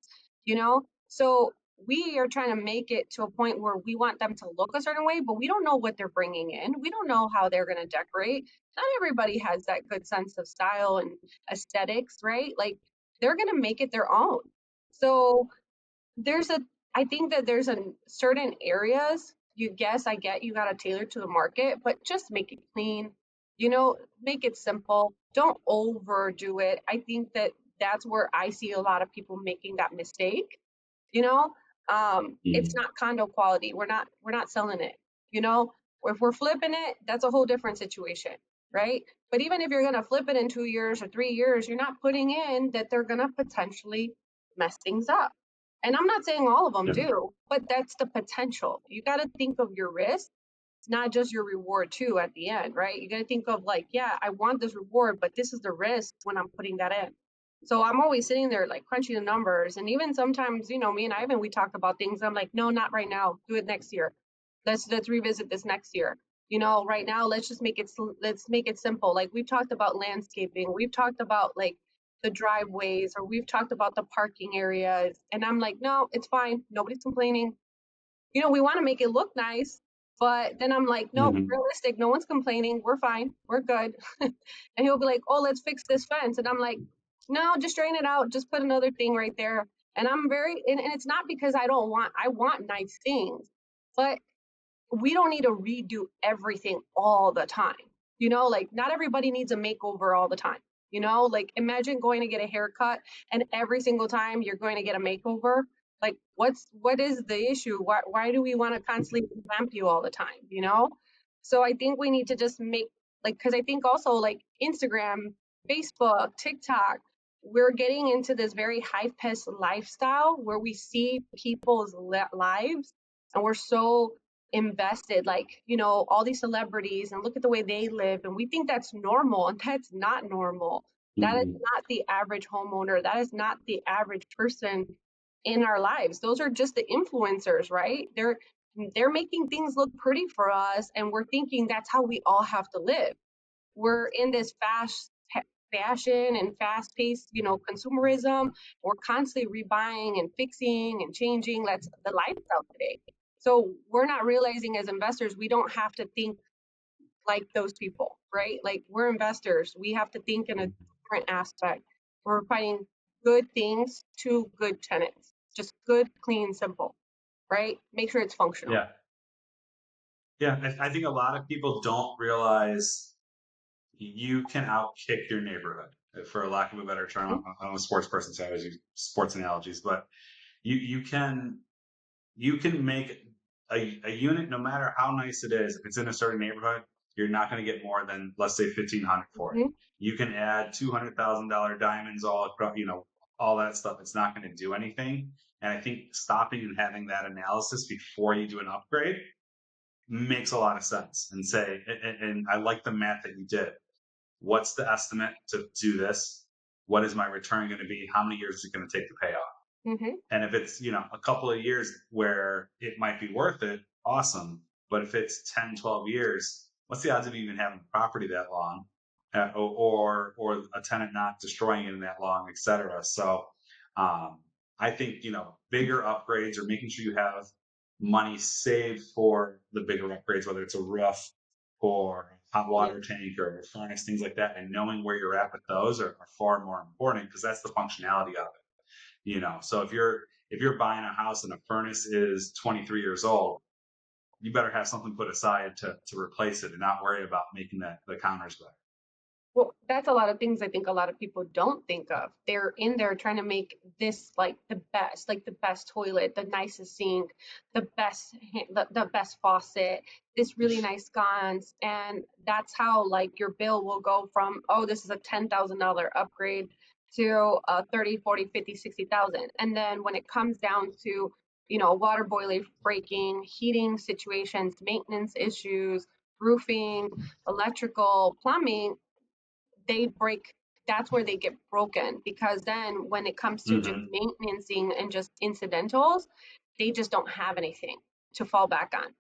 So we are trying to make it to a point where we want them to look a certain way, but we don't know what they're bringing in. We don't know how they're going to decorate. Not everybody has that good sense of style and aesthetics, right? Like they're going to make it their own. So I think that there's a certain areas, I get you got to tailor to the market, but just make it clean, make it simple. Don't overdo it. I think that that's where I see a lot of people making that mistake. you know it's not condo quality. We're not selling it. you know if we're flipping it, that's a whole different situation, right? But even if you're going to flip it in 2 years or 3 years, you're not putting in that they're going to potentially mess things up. And I'm not saying all of them do, but that's the potential. You got to think of your risk, not just your reward too at the end, right? You got to think of like, yeah, I want this reward, but this is the risk when I'm putting that in. So I'm always sitting there like crunching the numbers. And even sometimes, me and Ivan, we talk about things. I'm like, no, not right now. Do it next year. Let's revisit this next year. Right now, let's make it simple. Like we've talked about landscaping. We've talked about like the driveways, or we've talked about the parking areas. And I'm like, no, it's fine. Nobody's complaining. We want to make it look nice, but then I'm like, no, realistic. No one's complaining. We're fine. We're good. And he'll be like, oh, let's fix this fence. And I'm like, no, just drain it out. Just put another thing right there. And I'm and it's not because I want nice things, but we don't need to redo everything all the time. Like not everybody needs a makeover all the time. Like imagine going to get a haircut and every single time you're going to get a makeover. Like what is the issue? Why do we want to constantly revamp you all the time? So I think we need to just make because I think also like Instagram, Facebook, TikTok, we're getting into this very high-paced lifestyle where we see people's lives and we're so invested, like all these celebrities, and look at the way they live, and we think that's normal, and that's not normal. That is not the average homeowner. That is not the average person in our lives. Those are just the influencers, right? They're making things look pretty for us, and we're thinking that's how we all have to live. We're in this fashion and fast-paced, consumerism. We're constantly rebuying and fixing and changing. That's the lifestyle today. So we're not realizing as investors, we don't have to think like those people, right? Like we're investors. We have to think in a different aspect. We're providing good things to good tenants. Just good, clean, simple, right? Make sure it's functional. Yeah. Yeah. I think a lot of people don't realize you can outkick your neighborhood, for lack of a better term. I'm a sports person, so I always use sports analogies, but you can make a unit, no matter how nice it is. If it's in a certain neighborhood, you're not going to get more than, let's say, $1,500 for it. You can add $200,000 diamonds all across, all that stuff. It's not going to do anything. And I think stopping and having that analysis before you do an upgrade makes a lot of sense. And I like the math that you did. What's the estimate to do this? What is my return going to be? How many years is it going to take to pay off? And if it's, a couple of years where it might be worth it, awesome. But if it's 10, 12 years, what's the odds of you even having property that long, or a tenant not destroying it in that long, et cetera? So I think, bigger upgrades, or making sure you have money saved for the bigger upgrades, whether it's a roof or hot water tank or furnace, things like that, and knowing where you're at with those are far more important, because that's the functionality of it. So if you're buying a house and a furnace is 23 years old, you better have something put aside to replace it and not worry about making the counters better. Well, that's a lot of things I think a lot of people don't think of. They're in there trying to make this like the best toilet, the nicest sink, the best faucet, this really nice sconce. And that's how like your bill will go from, oh, this is a $10,000 upgrade to 30, 40, 50, 60,000. And then when it comes down to, water boiler breaking, heating situations, maintenance issues, roofing, electrical, plumbing, that's where they get broken, because then when it comes to just maintaining and just incidentals, they just don't have anything to fall back on.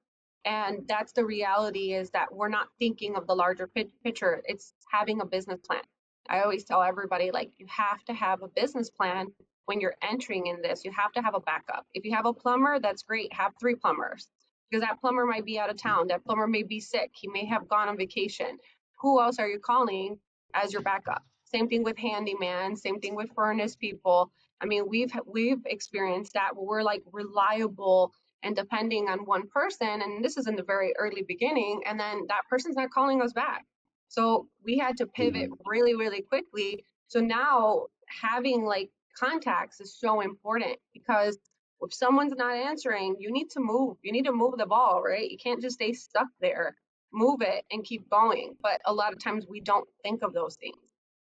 And that's the reality, is that we're not thinking of the larger picture. It's having a business plan. I always tell everybody, like, you have to have a business plan when you're entering in this. You have to have a backup. If you have a plumber, that's great. Have 3 plumbers, because that plumber might be out of town. That plumber may be sick. He may have gone on vacation. Who else are you calling as your backup? Same thing with handyman, same thing with furnace people. I mean, we've experienced that where we're like reliable and depending on one person, and this is in the very early beginning, and then that person's not calling us back. So we had to pivot really, really quickly. So now having like contacts is so important, because if someone's not answering, you need to move. You need to move the ball, right? You can't just stay stuck there. Move it and keep going. But a lot of times we don't think of those things.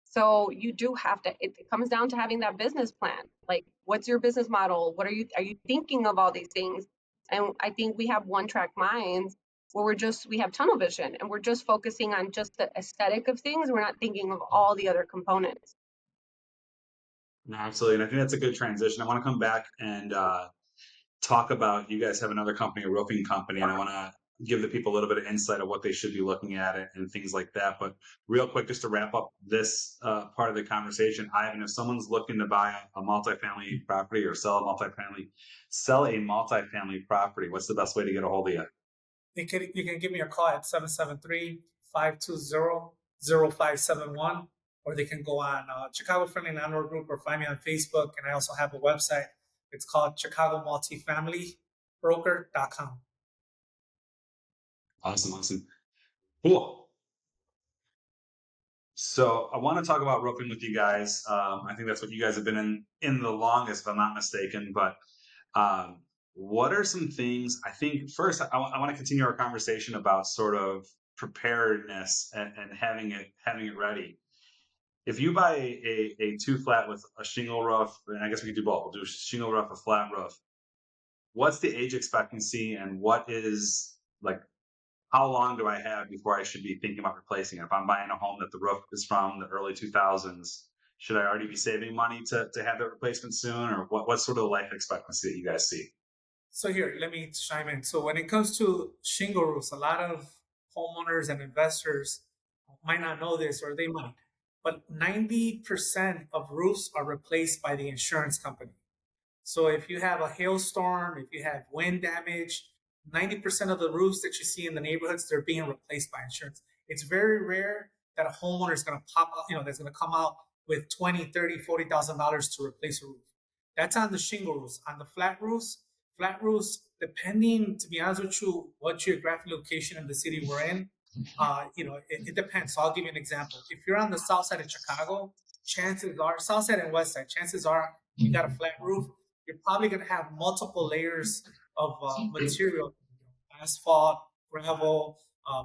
So you do have to, it comes down to having that business plan. Like, what's your business model? Are you thinking of all these things? And I think we have one track minds where we have tunnel vision and we're just focusing on just the aesthetic of things. We're not thinking of all the other components. No, absolutely. And I think that's a good transition. I want to come back and talk about, you guys have another company, a roofing company, and I want to give the people a little bit of insight of what they should be looking at and things like that. But real quick, just to wrap up this part of the conversation, Ivan, if someone's looking to buy a multifamily property or sell a multifamily property, what's the best way to get a hold of you? You can give me a call at 773-520-0571, or they can go on Chicago Friendly Landlord Group or find me on Facebook. And I also have a website. It's called ChicagoMultifamilyBroker.com. Awesome. Cool. So I want to talk about roofing with you guys. I think that's what you guys have been in the longest, if I'm not mistaken. But what are some things? I think first I want to continue our conversation about sort of preparedness and having it ready. If you buy a 2-flat with a shingle roof, and I guess we could do both. We'll do shingle roof, a flat roof. What's the age expectancy, and what is like? How long do I have before I should be thinking about replacing it? If I'm buying a home that the roof is from the early 2000s, should I already be saving money to have that replacement soon, or what's sort of the life expectancy that you guys see? So here, let me chime in. So when it comes to shingle roofs, a lot of homeowners and investors might not know this, or they might, but 90% of roofs are replaced by the insurance company. So if you have a hailstorm, if you have wind damage, 90% of the roofs that you see in the neighborhoods, they're being replaced by insurance. It's very rare that a homeowner is going to pop out, that's going to come out with $20,000, $30,000, $40,000 to replace a roof. That's on the shingle roofs. On the flat roofs, depending, to be honest with you, what geographic location in the city we're in, it depends. So I'll give you an example. If you're on the south side of Chicago, chances are, south side and west side, chances are you got a flat roof, you're probably going to have multiple layers of material, asphalt, gravel,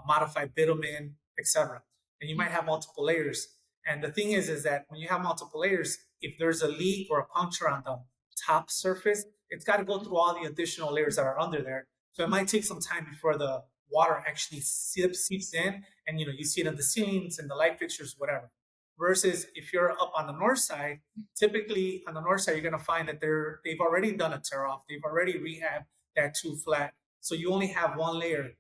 modified bitumen, etc. And you might have multiple layers. And the thing is that when you have multiple layers, if there's a leak or a puncture on the top surface, it's got to go through all the additional layers that are under there. So it might take some time before the water actually seeps in, and you see it in the ceilings and the light fixtures, whatever. Versus if you're up on the north side, typically on the north side, you're going to find that they've already done a tear off. They've already rehabbed that 2-flat. So you only have one layer.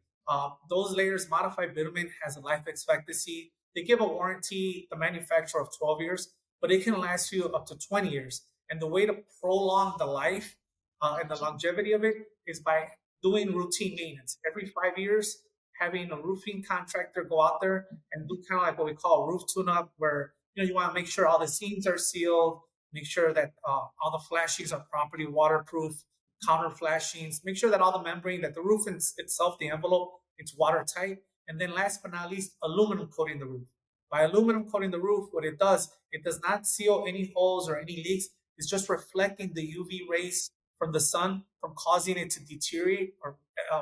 Those layers, modified bitumen has a life expectancy. They give a warranty, the manufacturer, of 12 years, but it can last you up to 20 years. And the way to prolong the life and the longevity of it is by doing routine maintenance. Every 5 years, having a roofing contractor go out there and do kind of like what we call a roof tune-up, where you want to make sure all the seams are sealed, make sure that all the flashings are properly waterproof, counter flashings, make sure that all the membrane, that the roof itself, the envelope, it's watertight. And then last but not least, aluminum coating the roof. By aluminum coating the roof, what it does not seal any holes or any leaks. It's just reflecting the UV rays from the sun from causing it to deteriorate or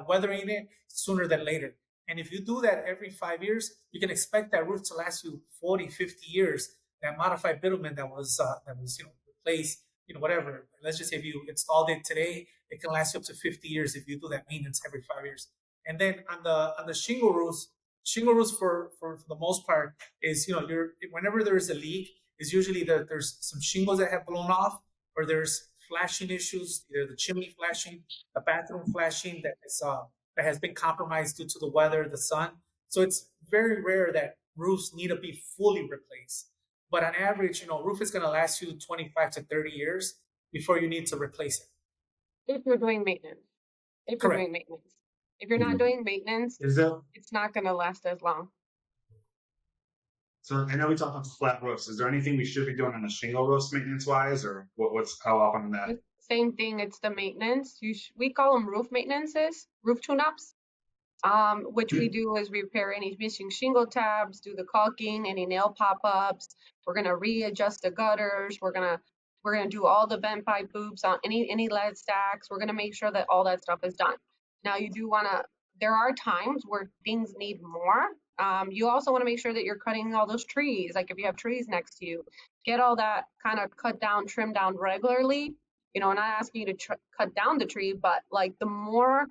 weathering it sooner than later. And if you do that every 5 years, you can expect that roof to last you 40, 50 years. That modified bitumen that was replaced, whatever. Let's just say if you installed it today, it can last you up to 50 years if you do that maintenance every 5 years. And then on the shingle roofs for the most part is, whenever there is a leak, is usually there's some shingles that have blown off, or there's flashing issues, either the chimney flashing, the bathroom flashing that has been compromised due to the weather, the sun. So it's very rare that roofs need to be fully replaced. But on average, roof is going to last you 25 to 30 years before you need to replace it. If you're doing maintenance. If you're doing maintenance. If you're not doing maintenance, it's not going to last as long. So I know we talked about flat roofs. Is there anything we should be doing on the shingle roofs maintenance wise, or what's how often that? Same thing, it's the maintenance. We call them roof maintenances, roof tune-ups. Which we do is repair any missing shingle tabs, do the caulking, any nail pop-ups. We're gonna readjust the gutters. We're gonna do all the vent pipe boops on any lead stacks. We're gonna make sure that all that stuff is done. Now you do wanna. There are times where things need more. You also want to make sure that you're cutting all those trees. Like if you have trees next to you, get all that kind of cut down, trimmed down regularly. You know, not asking you to cut down the tree, but like the more,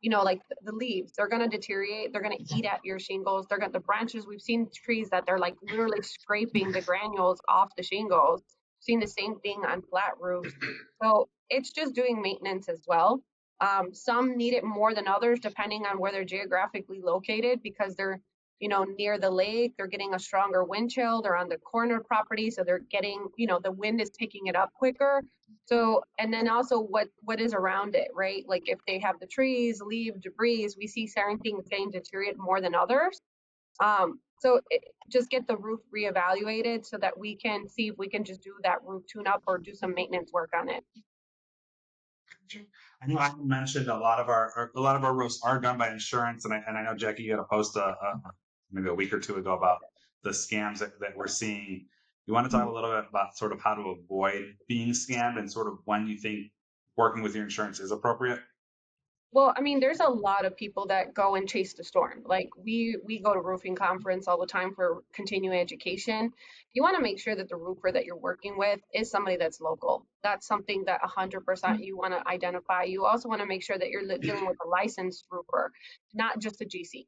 you know, like the leaves, they're going to deteriorate. They're going to eat at your shingles. They're going the branches. We've seen trees that they're like literally scraping the granules off the shingles. Seen the same thing on flat roofs. So it's just doing maintenance as well. Some need it more than others, depending on where they're geographically located, because they're, you know, near the lake, they're getting a stronger wind chill. They're on the corner property, so they're getting, you know, the wind is picking it up quicker. So, and then also what is around it, right? Like if they have the trees, leaf, debris, we see certain things getting deteriorate more than others. Just get the roof reevaluated so that we can see if we can just do that roof tune up or do some maintenance work on it. I know I mentioned a lot of our roofs are done by insurance, and I know Jackie, you had a post maybe a week or two ago about the scams that we're seeing. You want to talk a little bit about sort of how to avoid being scammed and sort of when you think working with your insurance is appropriate? Well, I mean, there's a lot of people that go and chase the storm. Like we go to roofing conference all the time for continuing education. You want to make sure that the roofer that you're working with is somebody that's local. That's something that 100% you want to identify. You also want to make sure that you're dealing with a licensed roofer, not just a GC.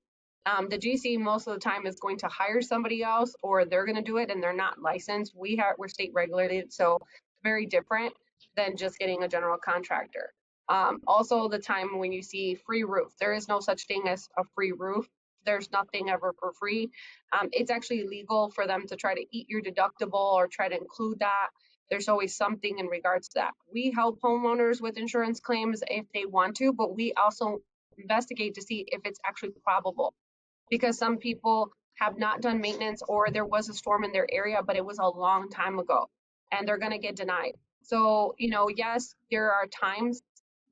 The GC most of the time is going to hire somebody else, or they're going to do it and they're not licensed. We're state regulated, so very different than just getting a general contractor. Also, the time when you see free roof, there is no such thing as a free roof. There's nothing ever for free. It's actually illegal for them to try to eat your deductible or try to include that. There's always something in regards to that. We help homeowners with insurance claims if they want to, but we also investigate to see if it's actually probable, because some people have not done maintenance, or there was a storm in their area, but it was a long time ago and they're going to get denied. So, you know, yes, there are times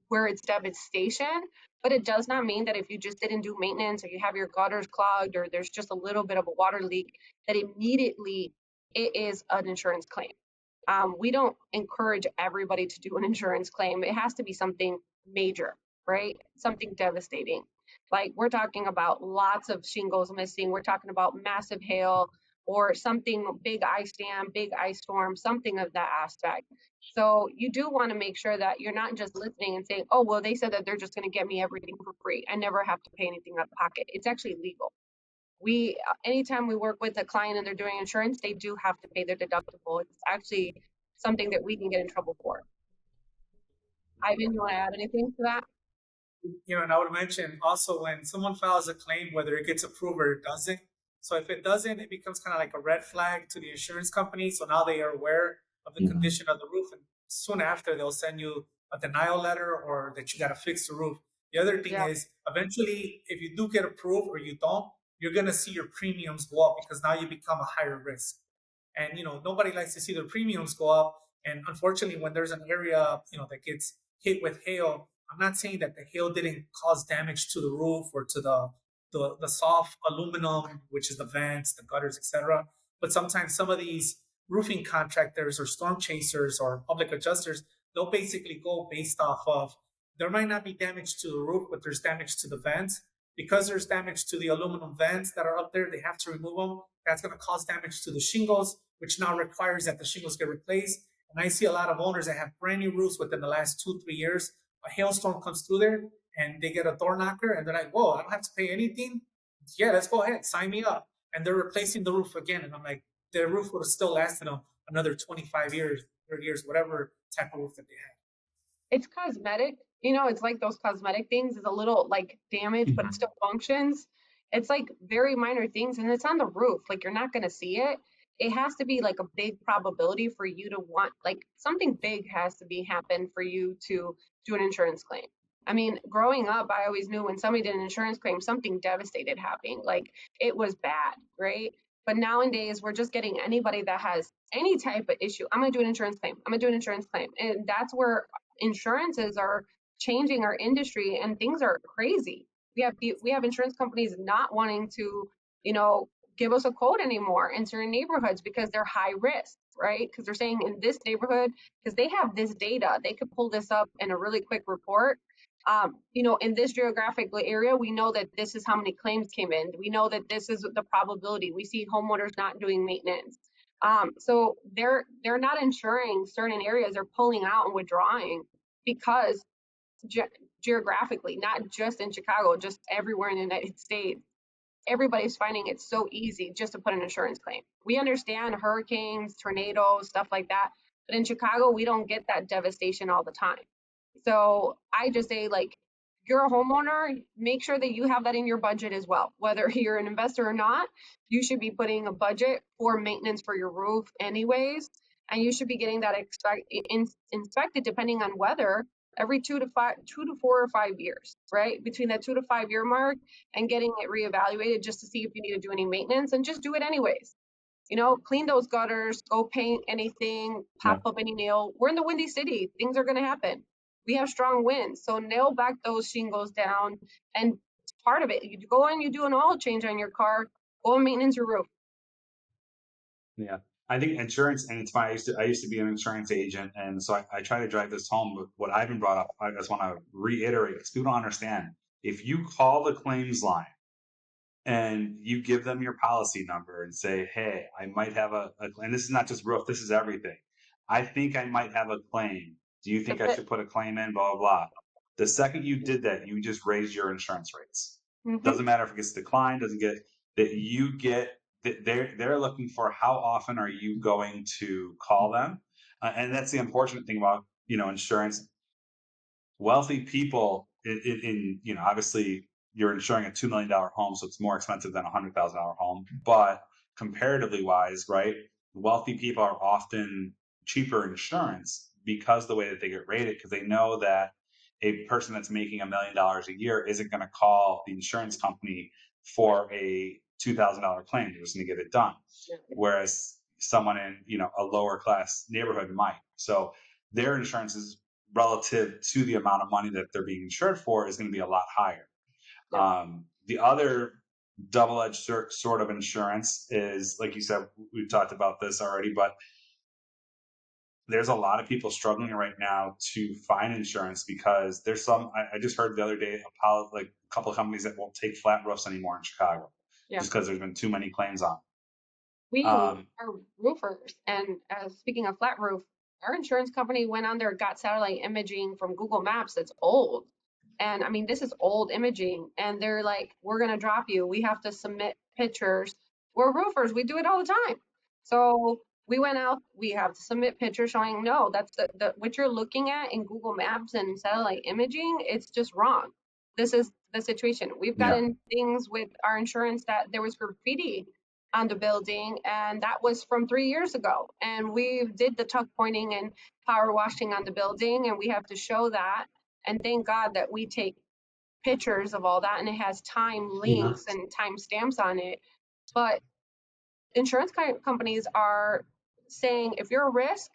where it's devastation, but it does not mean that if you just didn't do maintenance or you have your gutters clogged or there's just a little bit of a water leak, that immediately it is an insurance claim. We don't encourage everybody to do an insurance claim. It has to be something major, right? Something devastating. Like we're talking about lots of shingles missing. We're talking about massive hail or something, big ice dam, big ice storm, something of that aspect. So you do want to make sure that you're not just listening and saying, oh, well, they said that they're just going to get me everything for free. I never have to pay anything out of pocket. It's actually legal. Anytime we work with a client and they're doing insurance, they do have to pay their deductible. It's actually something that we can get in trouble for. Ivan, you want to add anything to that? You know, and I would mention also when someone files a claim, whether it gets approved or it doesn't. So if it doesn't, it becomes kind of like a red flag to the insurance company. So now they are aware of the condition of the roof, and soon after they'll send you a denial letter or that you got to fix the roof. The other thing is eventually, if you do get approved or you don't, you're going to see your premiums go up because now you become a higher risk. And, you know, nobody likes to see their premiums go up. And unfortunately, when there's an area, you know, that gets hit with hail, I'm not saying that the hail didn't cause damage to the roof or to the soft aluminum, which is the vents, the gutters, etc. But sometimes some of these roofing contractors or storm chasers or public adjusters, they'll basically go based off of, there might not be damage to the roof, but there's damage to the vents. Because there's damage to the aluminum vents that are up there, they have to remove them. That's going to cause damage to the shingles, which now requires that the shingles get replaced. And I see a lot of owners that have brand new roofs within the last 2-3 years. A hailstorm comes through there and they get a door knocker and they're like, whoa, I don't have to pay anything? Yeah, let's go ahead, sign me up. And they're replacing the roof again. And I'm like, their roof would have still lasted them another 25 years, 30 years, whatever type of roof that they had. It's cosmetic. You know, it's like those cosmetic things. It's a little like damage, but it still functions. It's like very minor things, and it's on the roof. Like you're not going to see it. It has to be like a big probability for you to want, like something big has to be happen for you to do an insurance claim. I mean, growing up, I always knew when somebody did an insurance claim, something devastated happening. Like it was bad, right? But nowadays, we're just getting anybody that has any type of issue. I'm going to do an insurance claim. I'm going to do an insurance claim. And that's where insurances are changing our industry, and things are crazy. We have insurance companies not wanting to, give us a quote anymore in certain neighborhoods because they're high risk, right? Because they're saying in this neighborhood, because they have this data, they could pull this up in a really quick report. In this geographic area, we know that this is how many claims came in. We know that this is the probability. We see homeowners not doing maintenance. So they're not insuring certain areas. They're pulling out and withdrawing because geographically, not just in Chicago, just everywhere in the United States, everybody's finding it so easy just to put an insurance claim. We understand hurricanes, tornadoes, stuff like that, but in Chicago, we don't get that devastation all the time. So I just say, like, you're a homeowner, make sure that you have that in your budget as well. Whether you're an investor or not, you should be putting a budget for maintenance for your roof anyways, and you should be getting that inspected depending on weather every 2 to 4 or 5 years, right? Between that 2 to 5 year mark, and getting it reevaluated just to see if you need to do any maintenance, and just do it anyways. Clean those gutters, go paint anything, pop up any nail. We're in the Windy City. Things are going to happen. We have strong winds. So nail back those shingles down. And part of it, you go in, you do an oil change on your car, go and maintenance your roof. Yeah. I think insurance, and it's funny, I used to be an insurance agent, and so I try to drive this home with what I've been brought up. I just want to reiterate, because people don't understand. If you call the claims line and you give them your policy number and say, hey, I might have and this is not just roof, this is everything. I think I might have a claim. Do you think I should put a claim in? Blah, blah, blah. The second you did that, you just raised your insurance rates. Mm-hmm. Doesn't matter if it gets declined, they're looking for how often are you going to call them. And that's the unfortunate thing about, insurance. Wealthy people obviously you're insuring a $2 million home, so it's more expensive than a $100,000 home. But comparatively wise, right, wealthy people are often cheaper insurance because the way that they get rated, because they know that a person that's making $1 million a year isn't going to call the insurance company for a $2,000 claim. They're just going to get it done. Yeah. Whereas someone in a lower class neighborhood might. So their insurance is relative to the amount of money that they're being insured for is going to be a lot higher. Yeah. The other double-edged sort of insurance is, like you said, we've talked about this already, but there's a lot of people struggling right now to find insurance because there's I just heard the other day, a couple of companies that won't take flat roofs anymore in Chicago. Yeah. Just because there's been too many claims on. We are roofers, and speaking of flat roof, our insurance company went on there, got satellite imaging from Google Maps that's old. And I mean, this is old imaging, and they're like, we're going to drop you. We have to submit pictures. We're roofers. We do it all the time. So we went out, we have to submit pictures showing, no, that's what you're looking at in Google Maps and satellite imaging. It's just wrong. This is the situation. We've gotten things with our insurance that there was graffiti on the building, and that was from 3 years ago. And we did the tuck pointing and power washing on the building, and we have to show that. And thank God that we take pictures of all that, and it has time links and time stamps on it. But insurance companies are saying, if you're a risk,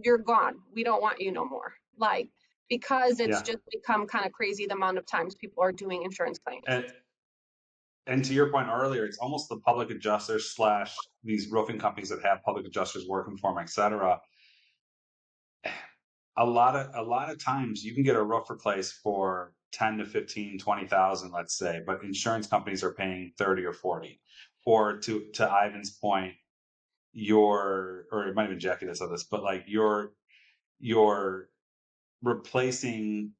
you're gone. We don't want you no more. Because it's just become kind of crazy the amount of times people are doing insurance claims. And to your point earlier, it's almost the public adjusters / these roofing companies that have public adjusters working for them, et cetera. A lot of times you can get a roof replaced for 10 to 15, 20,000, let's say, but insurance companies are paying 30 or 40. Or to Ivan's point, or it might have been Jackie that said this, but you're replacing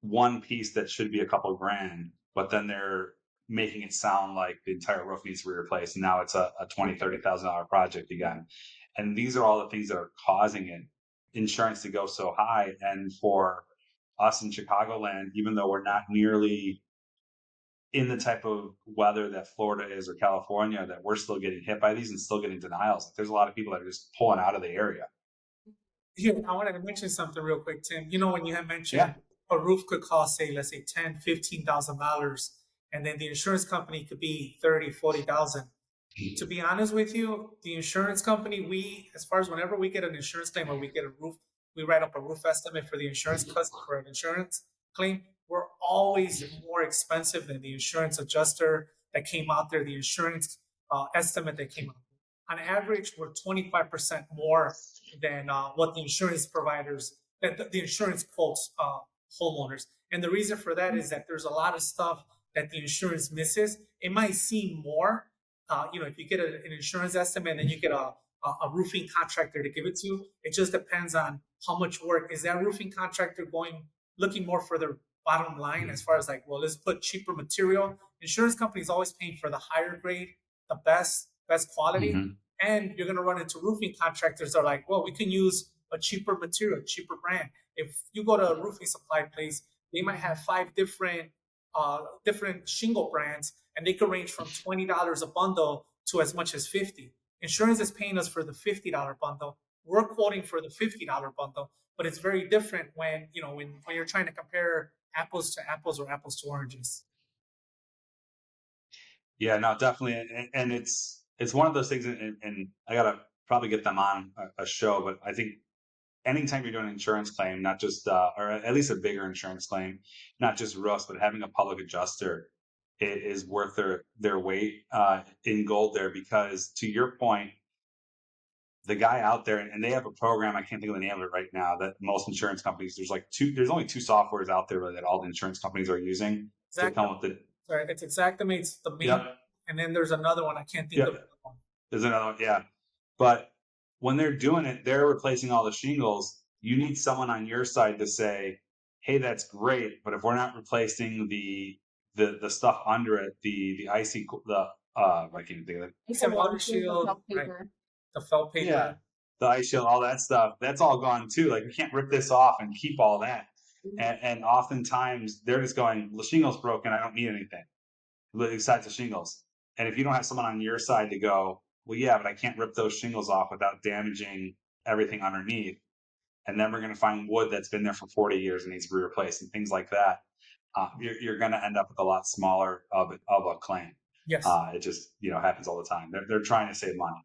one piece that should be a couple grand, but then they're making it sound like the entire roof needs to be replaced. And now it's a $20,000, $30,000 project again. And these are all the things that are causing insurance to go so high. And for us in Chicagoland, even though we're not nearly in the type of weather that Florida is or California, that we're still getting hit by these and still getting denials. There's a lot of people that are just pulling out of the area. Yeah, I wanted to mention something real quick, Tim. When you had mentioned a roof could cost, say, let's say $10,000, $15,000, and then the insurance company could be $30,000, $40,000. To be honest with you, the insurance company, as far as whenever we get an insurance claim or we get a roof, we write up a roof estimate for the for an insurance claim. We're always more expensive than the insurance adjuster that came out there, the insurance estimate that came out. On average, we're 25% more than what the insurance providers, that the insurance quotes homeowners. And the reason for that is that there's a lot of stuff that the insurance misses. It might seem more, if you get an insurance estimate and then you get a roofing contractor to give it to you, it just depends on how much work. Is that roofing contractor looking more for their bottom line as far as like, well, let's put cheaper material. Insurance companies always paying for the higher grade, the best quality. Mm-hmm. And you're going to run into roofing contractors that are like, well, we can use a cheaper material, cheaper brand. If you go to a roofing supply place, they might have 5 different shingle brands, and they could range from $20 a bundle to as much as $50. Insurance is paying us for the $50 bundle. We're quoting for the $50 bundle, but it's very different when you're trying to compare apples to apples or apples to oranges. Yeah, no, definitely, and it's one of those things, and I gotta probably get them on a show, but I think anytime you're doing an insurance claim, not just, or at least a bigger insurance claim, not just roofs, but having a public adjuster is worth their weight in gold there, because to your point, the guy out there, and they have a program, I can't think of the name of it right now, that most insurance companies, there's only 2 softwares out there that all the insurance companies are using to come with the. Sorry, it's Xactimate's the main, yep. And then there's another one I can't think of. There's another one, yeah. But when they're doing it, they're replacing all the shingles. You need someone on your side to say, "Hey, that's great, but if we're not replacing the stuff under it, the icy, I can't even think of it. The water shield, the felt paper, yeah, the ice shield, all that stuff. That's all gone too. Like, we can't rip this off and keep all that. And oftentimes they're just going, the shingle's broken, I don't need anything besides the shingles. And if you don't have someone on your side to go, well, yeah, but I can't rip those shingles off without damaging everything underneath. And then we're going to find wood that's been there for 40 years and needs to be replaced and things like that. You're going to end up with a lot smaller of a claim. Yes. It just happens all the time. They're trying to save money.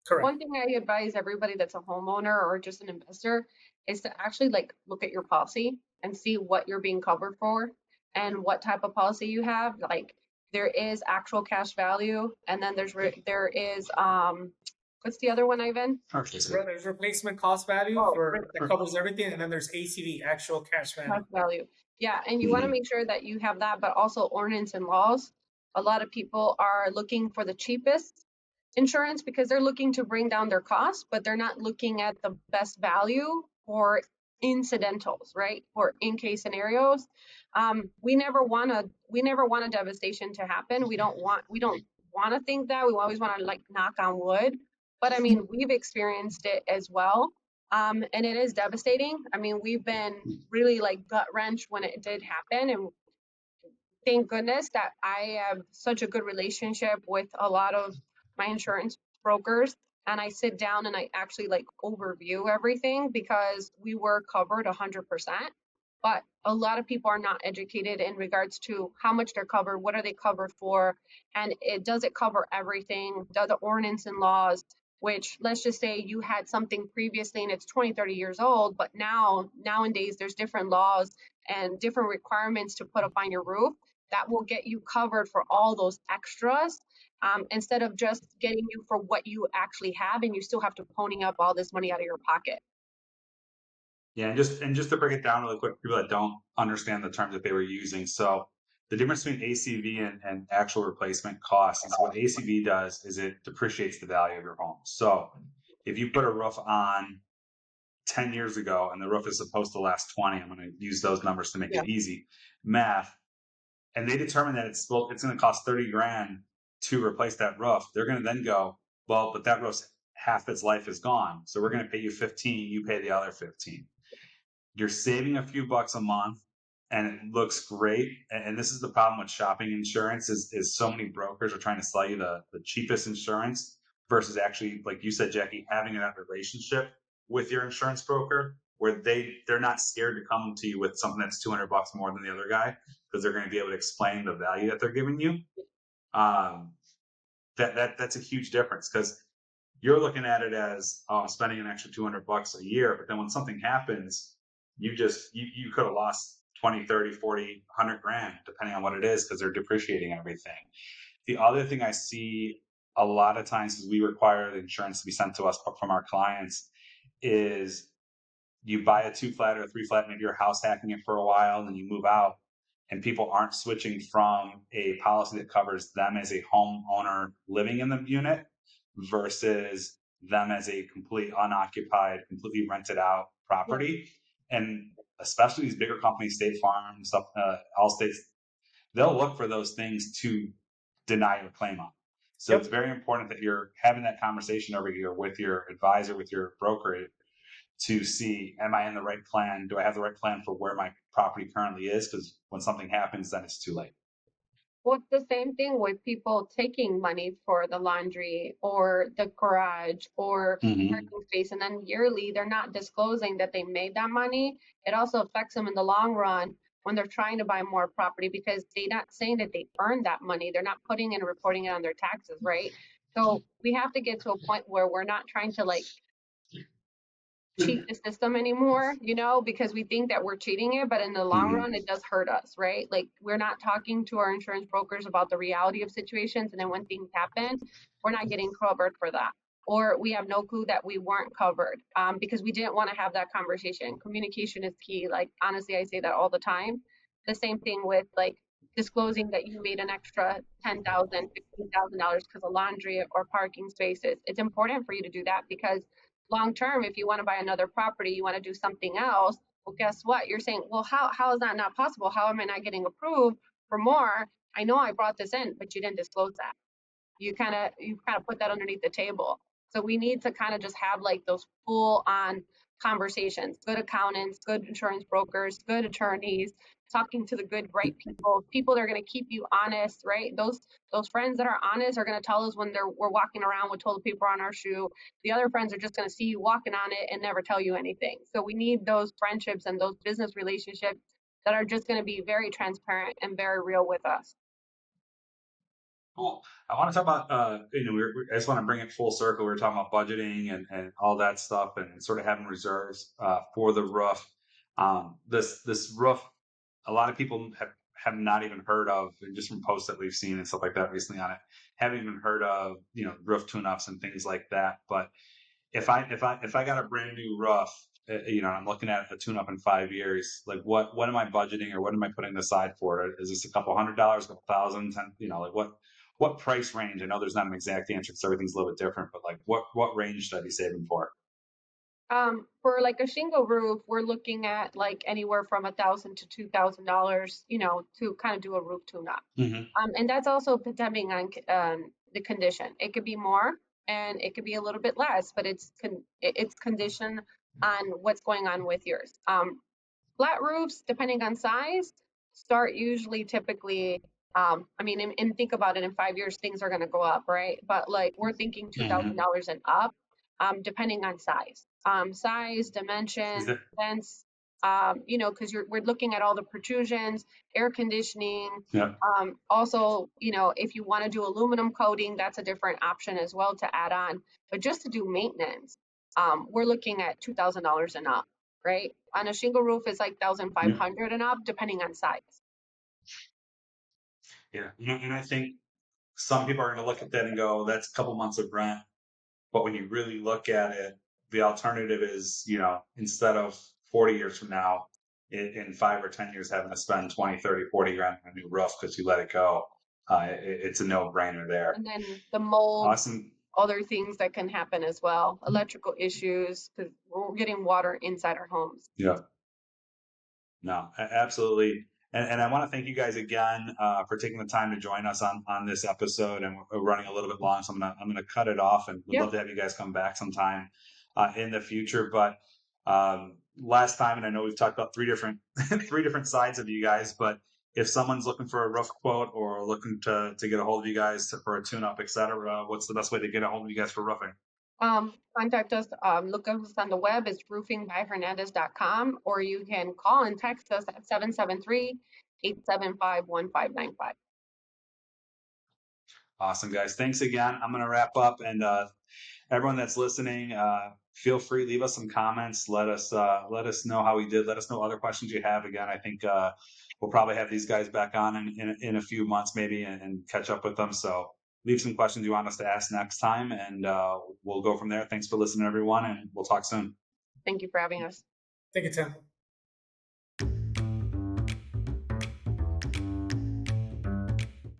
Correct. One thing I advise everybody that's a homeowner or just an investor is to actually look at your policy and see what you're being covered for and what type of policy you have. Like, there is actual cash value, and then there is what's the other one, Ivan? There's replacement cost value that covers everything, and then there's ACV, actual cash value. Cash value. Yeah, and you want to make sure that you have that, but also ordinance and laws. A lot of people are looking for the cheapest insurance because they're looking to bring down their costs, but they're not looking at the best value for incidentals, right? For in-case scenarios. We never want a devastation to happen. We don't want to think that. We always want to knock on wood, but I mean, we've experienced it as well. And it is devastating. I mean, we've been really gut wrenched when it did happen, and thank goodness that I have such a good relationship with a lot of my insurance brokers, and I sit down and I actually overview everything, because we were covered 100%. But a lot of people are not educated in regards to how much they're covered, what are they covered for, and does it cover everything, the ordinance and laws, which, let's just say you had something previously and it's 20, 30 years old, but nowadays there's different laws and different requirements to put up on your roof that will get you covered for all those extras, instead of just getting you for what you actually have, and you still have to pony up all this money out of your pocket. Yeah, and just to break it down really quick, for people that don't understand the terms that they were using. So the difference between ACV and actual replacement costs is what ACV does is it depreciates the value of your home. So if you put a roof on 10 years ago and the roof is supposed to last 20, I'm going to use those numbers to make it easy math, and they determine that it's going to cost $30,000 to replace that roof, they're going to then go, well, but that roof's half its life is gone, so we're going to pay you $15,000, you pay the other $15,000. You're saving a few bucks a month, and it looks great. And this is the problem with shopping insurance is so many brokers are trying to sell you the cheapest insurance versus actually, like you said, Jackie, having that relationship with your insurance broker where they're not scared to come to you with something that's $200 more than the other guy, because they're going to be able to explain the value that they're giving you. that's a huge difference, because you're looking at it as, oh, I'm spending an extra $200 a year, but then when something happens, you could have lost 20, 30, 40, 100 grand, depending on what it is, because they're depreciating everything. The other thing I see a lot of times is we require the insurance to be sent to us from our clients is you buy a 2-flat or a 3-flat, maybe you're house hacking it for a while, and then you move out, and people aren't switching from a policy that covers them as a homeowner living in the unit versus them as a complete unoccupied, completely rented out property. And especially these bigger companies, State Farm, stuff, all states, they'll look for those things to deny your claim on. So It's very important that you're having that conversation over here with your advisor, with your broker, to see, am I in the right plan? Do I have the right plan for where my property currently is? Because when something happens, then it's too late. Well, it's the same thing with people taking money for the laundry or the garage or parking space, and then yearly they're not disclosing that they made that money. It also affects them in the long run when they're trying to buy more property, because they're not saying that they earned that money. They're not putting in and reporting it on their taxes, right? So we have to get to a point where we're not trying to like cheat the system anymore, because we think that we're cheating it, but in the long run, it does hurt us, right? Like, we're not talking to our insurance brokers about the reality of situations. And then when things happen, we're not getting covered for that. Or we have no clue that we weren't covered because we didn't want to have that conversation. Communication is key. Like, honestly, I say that all the time. The same thing with like disclosing that you made an extra $10,000, $15,000 because of laundry or parking spaces. It's important for you to do that because long term, if you want to buy another property, you want to do something else. Well, guess what? You're saying, well, how is that not possible? How am I not getting approved for more? I know I brought this in, but you didn't disclose that. You kind of put that underneath the table. So we need to kind of just have like those full on conversations, good accountants, good insurance brokers, good attorneys, talking to the good, right people that are going to keep you honest, right? Those friends that are honest are going to tell us when we're walking around with toilet paper on our shoe. The other friends are just going to see you walking on it and never tell you anything. So we need those friendships and those business relationships that are just going to be very transparent and very real with us. Cool. I want to talk about, I just want to bring it full circle. We were talking about budgeting and all that stuff and sort of having reserves for the roof. This roof, a lot of people have not even heard of, and just from posts that we've seen and stuff like that recently on it, haven't even heard of, roof tune-ups and things like that. But if I got a brand new roof, I'm looking at a tune-up in 5 years, like what am I budgeting or what am I putting aside for it? Is this a couple $100, a couple thousand, like what price range? I know there's not an exact answer because everything's a little bit different, but like what range should I be saving for? For like a shingle roof, we're looking at like anywhere from $1,000 to $2,000, to kind of do a roof tune-up. And that's also depending on the condition. It could be more and it could be a little bit less, but it's conditioned on what's going on with yours. Flat roofs, depending on size, start usually typically, and think about it, in 5 years, things are going to go up, right? But like we're thinking $2,000 and up, depending on size. Size, dimension, fence, because we're looking at all the protrusions, air conditioning. Yeah. Also, if you want to do aluminum coating, that's a different option as well to add on. But just to do maintenance, we're looking at $2,000 and up, right? On a shingle roof, it's like $1,500 and up, depending on size. Yeah, and I think some people are going to look at that and go, that's a couple months of rent. But when you really look at it, the alternative is, instead of 40 years from now, in 5 or 10 years, having to spend 20, 30, 40 grand on a new roof because you let it go, it's a no-brainer there. And then the mold, awesome. Other things that can happen as well, electrical issues, because we're getting water inside our homes. Yeah. No, absolutely. And I want to thank you guys again for taking the time to join us on this episode. And we're running a little bit long, so I'm gonna cut it off, and would love to have you guys come back sometime in the future. But last time, and I know we've talked about three different sides of you guys, but if someone's looking for a roof quote or looking to get a hold of you guys for a tune-up, et cetera, what's the best way to get a hold of you guys for roofing? Contact us, look us on the web, it's roofingbyhernandez.com, or you can call and text us at 773-875-1595. Awesome, guys. Thanks again. I'm going to wrap up, and everyone that's listening, feel free, leave us some comments. Let us know how we did. Let us know other questions you have. Again, I think we'll probably have these guys back on in a few months maybe and catch up with them. So leave some questions you want us to ask next time, and we'll go from there. Thanks for listening, everyone, and we'll talk soon. Thank you for having us. Thank you, Tim.